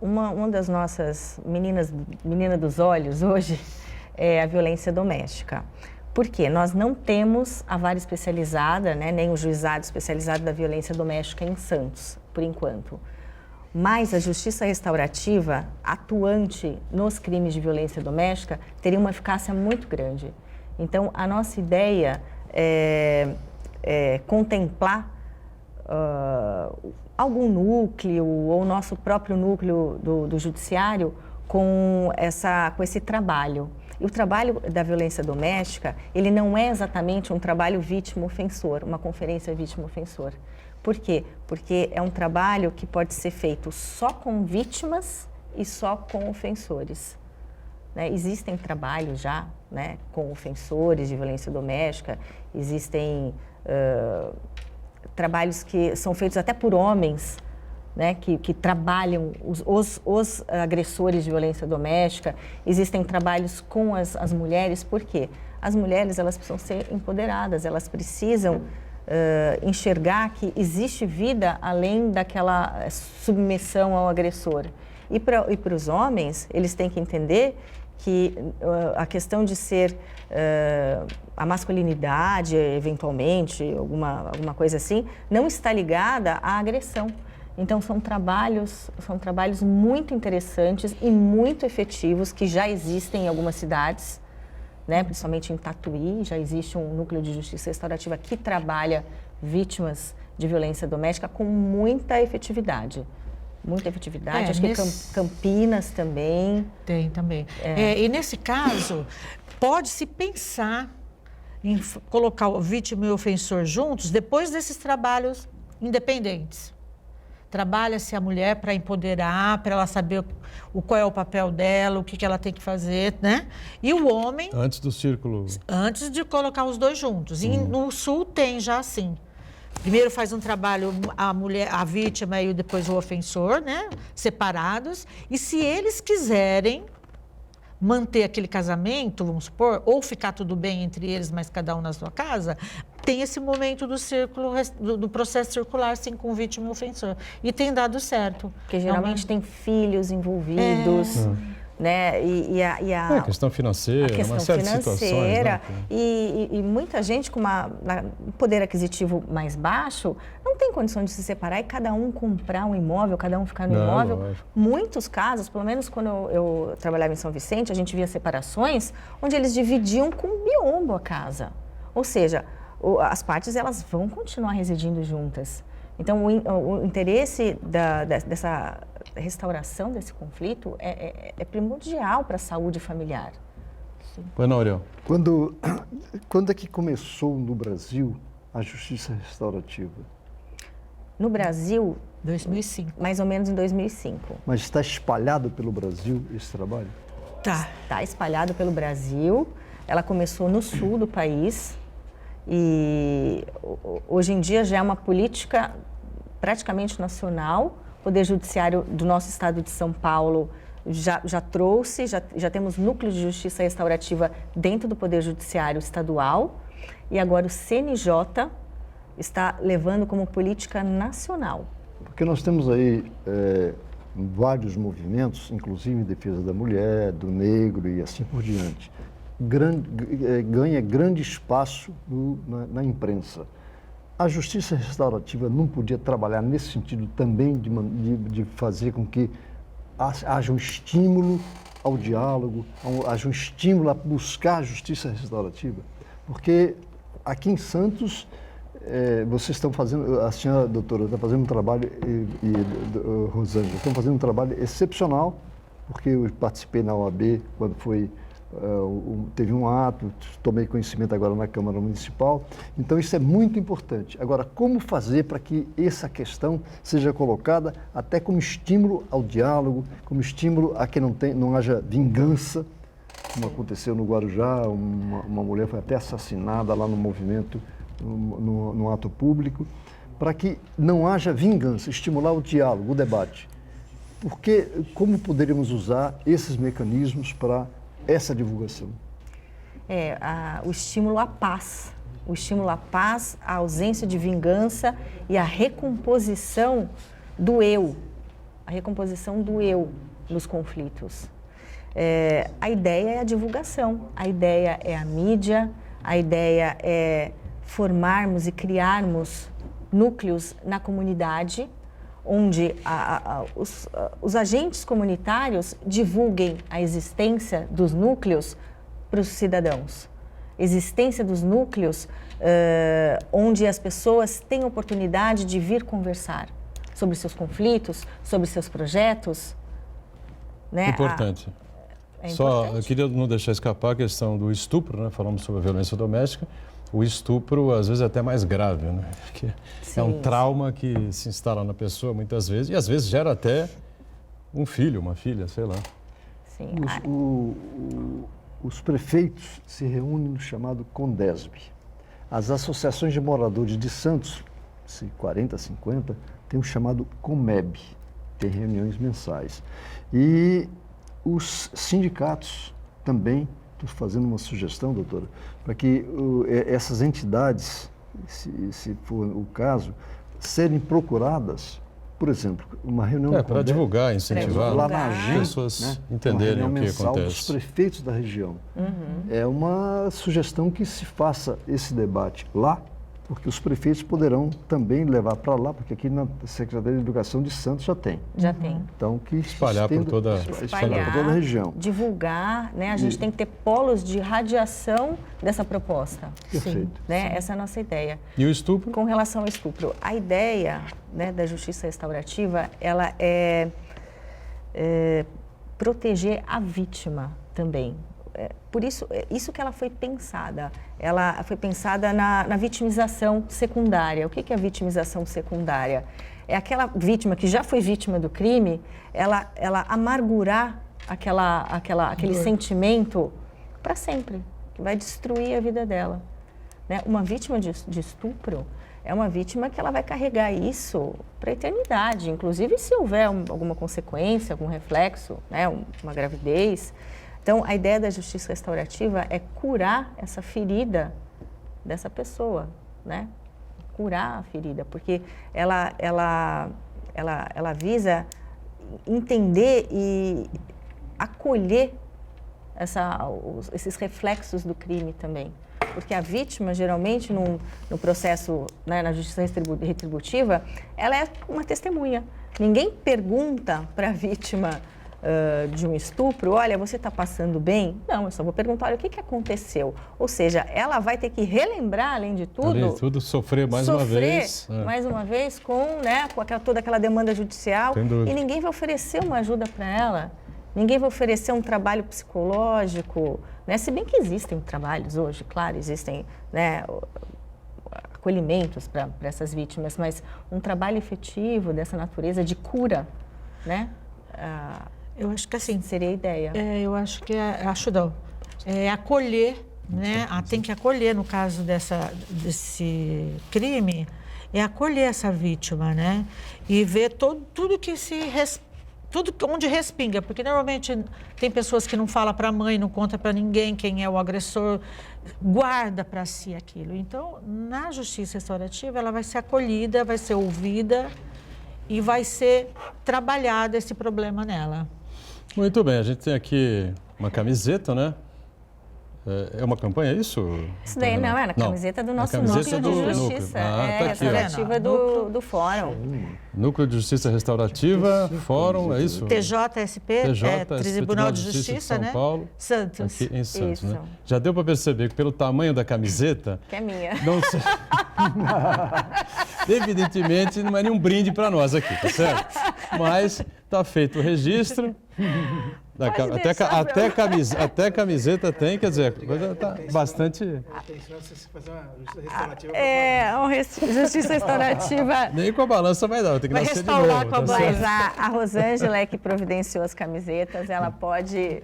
Speaker 2: Uma das nossas menina dos olhos hoje é a violência doméstica. Por quê? Nós não temos a vara especializada, né, nem o juizado especializado da violência doméstica em Santos, por enquanto. Mas a justiça restaurativa, atuante nos crimes de violência doméstica, teria uma eficácia muito grande. Então, a nossa ideia é contemplar algum núcleo ou nosso próprio núcleo do judiciário com esse trabalho. E o trabalho da violência doméstica, ele não é exatamente um trabalho vítima-ofensor, uma conferência vítima-ofensor. Por quê? Porque é um trabalho que pode ser feito só com vítimas e só com ofensores. Né? Existem trabalhos já, né, com ofensores de violência doméstica, existem trabalhos que são feitos até por homens, né, que trabalham os agressores de violência doméstica. Existem trabalhos com as mulheres, por quê? As mulheres, elas precisam ser empoderadas, elas precisam enxergar que existe vida além daquela submissão ao agressor. E para os homens, eles têm que entender que a questão de ser a masculinidade, eventualmente, alguma coisa assim, não está ligada à agressão. Então, são trabalhos muito interessantes e muito efetivos que já existem em algumas cidades, né? Principalmente em Tatuí, já existe um núcleo de justiça restaurativa que trabalha vítimas de violência doméstica com muita efetividade. Muita efetividade. Acho que Campinas também.
Speaker 3: Tem também. E nesse caso, pode-se pensar em colocar o vítima e o ofensor juntos depois desses trabalhos independentes. Trabalha-se a mulher para empoderar, para ela saber qual é o papel dela, o que ela tem que fazer, né? E o homem...
Speaker 1: Antes do círculo...
Speaker 3: Antes de colocar os dois juntos. E no Sul tem já assim. Primeiro faz um trabalho a mulher, a vítima e depois o ofensor, né? Separados. E se eles quiserem manter aquele casamento, vamos supor, ou ficar tudo bem entre eles, mas cada um na sua casa, tem esse momento do círculo, do processo circular, sim, com vítima e ofensor. E tem dado certo.
Speaker 2: Porque geralmente tem filhos envolvidos, né?
Speaker 1: A questão financeira, uma série de situações. Né?
Speaker 2: E muita gente com um poder aquisitivo mais baixo não tem condição de se separar e cada um comprar um imóvel, cada um ficar no imóvel.
Speaker 1: Lógico.
Speaker 2: Muitos casos, pelo menos quando eu trabalhava em São Vicente, a gente via separações onde eles dividiam com biombo a casa. Ou seja, as partes elas vão continuar residindo juntas. Então, o interesse dessa restauração desse conflito é primordial para a saúde familiar.
Speaker 1: Pois não, Auriel?
Speaker 4: Quando é que começou no Brasil a justiça restaurativa?
Speaker 2: No Brasil,
Speaker 3: 2005.
Speaker 2: mais ou menos em 2005.
Speaker 4: Mas está espalhado pelo Brasil esse trabalho?
Speaker 3: Tá.
Speaker 2: Está espalhado pelo Brasil. Ela começou no sul do país e hoje em dia já é uma política praticamente nacional. O Poder Judiciário do nosso estado de São Paulo já trouxe, já temos núcleo de justiça restaurativa dentro do Poder Judiciário estadual e agora o CNJ está levando como política nacional.
Speaker 4: Porque nós temos aí vários movimentos, inclusive em defesa da mulher, do negro e assim por diante. Ganha grande espaço na imprensa. A justiça restaurativa não podia trabalhar nesse sentido também de fazer com que haja um estímulo ao diálogo, haja um estímulo a buscar a justiça restaurativa? Porque aqui em Santos, vocês estão fazendo, a senhora doutora está fazendo um trabalho, e Rosângela, estão fazendo um trabalho excepcional, porque eu participei na OAB quando teve um ato, tomei conhecimento agora na Câmara Municipal, então isso é muito importante. Agora, como fazer para que essa questão seja colocada até como estímulo ao diálogo, como estímulo a que não haja vingança, como aconteceu no Guarujá, uma mulher foi até assassinada lá no movimento, no ato público, para que não haja vingança, estimular o diálogo, o debate. Porque como poderíamos usar esses mecanismos para essa divulgação?
Speaker 2: O estímulo à paz. O estímulo à paz, a ausência de vingança e a recomposição do eu. A recomposição do eu nos conflitos. A ideia é a divulgação, a ideia é a mídia, a ideia é formarmos e criarmos núcleos na comunidade, onde os agentes comunitários divulguem a existência dos núcleos para os cidadãos. Existência dos núcleos onde as pessoas têm oportunidade de vir conversar sobre seus conflitos, sobre seus projetos. Né?
Speaker 1: Importante. Eu queria não deixar escapar a questão do estupro, né? Falamos sobre a violência doméstica. O estupro, às vezes, é até mais grave, né? Porque é um trauma que se instala na pessoa muitas vezes, e às vezes gera até um filho, uma filha, sei lá.
Speaker 2: Sim.
Speaker 4: Os prefeitos se reúnem no chamado CONDESB. As associações de moradores de Santos, 40, 50, tem o chamado COMEB, tem reuniões mensais. E os sindicatos também. Estou fazendo uma sugestão, doutora, para que essas entidades, se for o caso, serem procuradas, por exemplo, uma reunião
Speaker 1: para divulgar, incentivar
Speaker 4: lá na agenda,
Speaker 1: pessoas entenderem o que acontece.
Speaker 4: Dos prefeitos da região. É uma sugestão que se faça esse debate lá, porque os prefeitos poderão também levar para lá, porque aqui na Secretaria de Educação de Santos já tem.
Speaker 2: Já tem.
Speaker 4: Então, que
Speaker 1: espalhar por toda
Speaker 4: a região.
Speaker 2: Divulgar, né? A gente tem que ter polos de radiação dessa proposta.
Speaker 4: Perfeito.
Speaker 2: Sim, né? Essa é a nossa ideia.
Speaker 1: E o estupro?
Speaker 2: Com relação ao estupro, a ideia, né, da justiça restaurativa, ela é proteger a vítima também. Por isso que ela foi pensada. Ela foi pensada na vitimização secundária. O que é a vitimização secundária? É aquela vítima que já foi vítima do crime, ela amargurar aquele sentimento para sempre, que vai destruir a vida dela. Né? Uma vítima de estupro é uma vítima que ela vai carregar isso para a eternidade, inclusive se houver alguma consequência, algum reflexo, né? Uma gravidez. Então, a ideia da justiça restaurativa é curar essa ferida dessa pessoa, né? Curar a ferida, porque ela visa entender e acolher esses reflexos do crime também. Porque a vítima, geralmente, no processo, né, na justiça retributiva, ela é uma testemunha. Ninguém pergunta para a vítima de um estupro, olha, você está passando bem? Não, eu só vou perguntar, olha, o que aconteceu? Ou seja, ela vai ter que relembrar, além de tudo...
Speaker 1: sofrer mais uma vez.
Speaker 2: Mais uma vez com, né, com toda aquela demanda judicial. E ninguém vai oferecer uma ajuda para ela. Ninguém vai oferecer um trabalho psicológico, né? Se bem que existem trabalhos hoje, claro, existem, né, acolhimentos para essas vítimas, mas um trabalho efetivo dessa natureza de cura, né?
Speaker 3: Eu acho que assim...
Speaker 2: Seria a ideia.
Speaker 3: Eu acho que acolher, né? Tem que acolher, no caso desse crime, é acolher essa vítima, né? E ver tudo que tudo onde respinga, porque normalmente tem pessoas que não falam para a mãe, não conta para ninguém quem é o agressor, guarda para si aquilo. Então, na justiça restaurativa, ela vai ser acolhida, vai ser ouvida e vai ser trabalhado esse problema nela.
Speaker 1: Muito bem, a gente tem aqui uma camiseta, né? É uma campanha, isso?
Speaker 2: Isso daí não, é na camiseta do nosso núcleo de justiça. É restaurativa do Fórum.
Speaker 1: Núcleo de Justiça Restaurativa, Fórum, é isso?
Speaker 3: TJSP, Tribunal de Justiça,
Speaker 1: de São Paulo,
Speaker 3: Santos.
Speaker 1: Aqui em Santos,
Speaker 2: Isso.
Speaker 1: né? Já deu para perceber que pelo tamanho da camiseta...
Speaker 2: Que é minha.
Speaker 1: Não sei. Evidentemente, não é nenhum brinde para nós aqui, tá certo? Mas está feito o registro. Até camiseta tem, quer dizer, a coisa está bastante...
Speaker 2: Justiça restaurativa...
Speaker 1: Nem com a balança vai dar, tem que nascer de novo.
Speaker 2: Mas a Rosângela é que providenciou as camisetas, ela pode...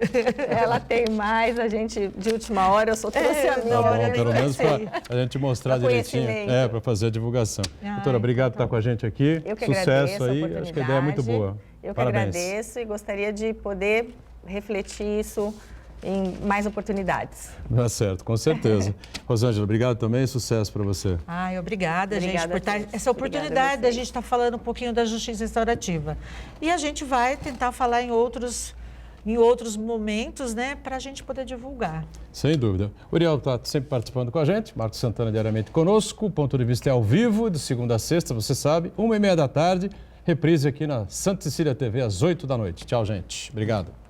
Speaker 2: Ela tem mais, a gente, de última hora, eu só trouxe a minha.
Speaker 1: Tá bom, pelo menos para a gente mostrar direitinho, para fazer a divulgação. Doutora, obrigado por estar com a gente aqui.
Speaker 2: Eu que
Speaker 1: Sucesso
Speaker 2: agradeço
Speaker 1: aí, acho que a ideia é muito boa.
Speaker 2: Eu que
Speaker 1: Parabéns.
Speaker 2: agradeço e gostaria de poder refletir isso em mais oportunidades.
Speaker 1: Tá certo, com certeza. Rosângela, obrigado também, sucesso para você.
Speaker 3: Obrigada, gente, por essa oportunidade da gente estar falando um pouquinho da justiça restaurativa. E a gente vai tentar falar em outros momentos, né, para a gente poder divulgar.
Speaker 1: Sem dúvida. Uriel está sempre participando com a gente, Marcos Santana diariamente conosco, o Ponto de Vista é ao vivo, de segunda a sexta, você sabe, 1h30 da tarde, reprise aqui na Santa Cecília TV às 8 da noite. Tchau, gente. Obrigado.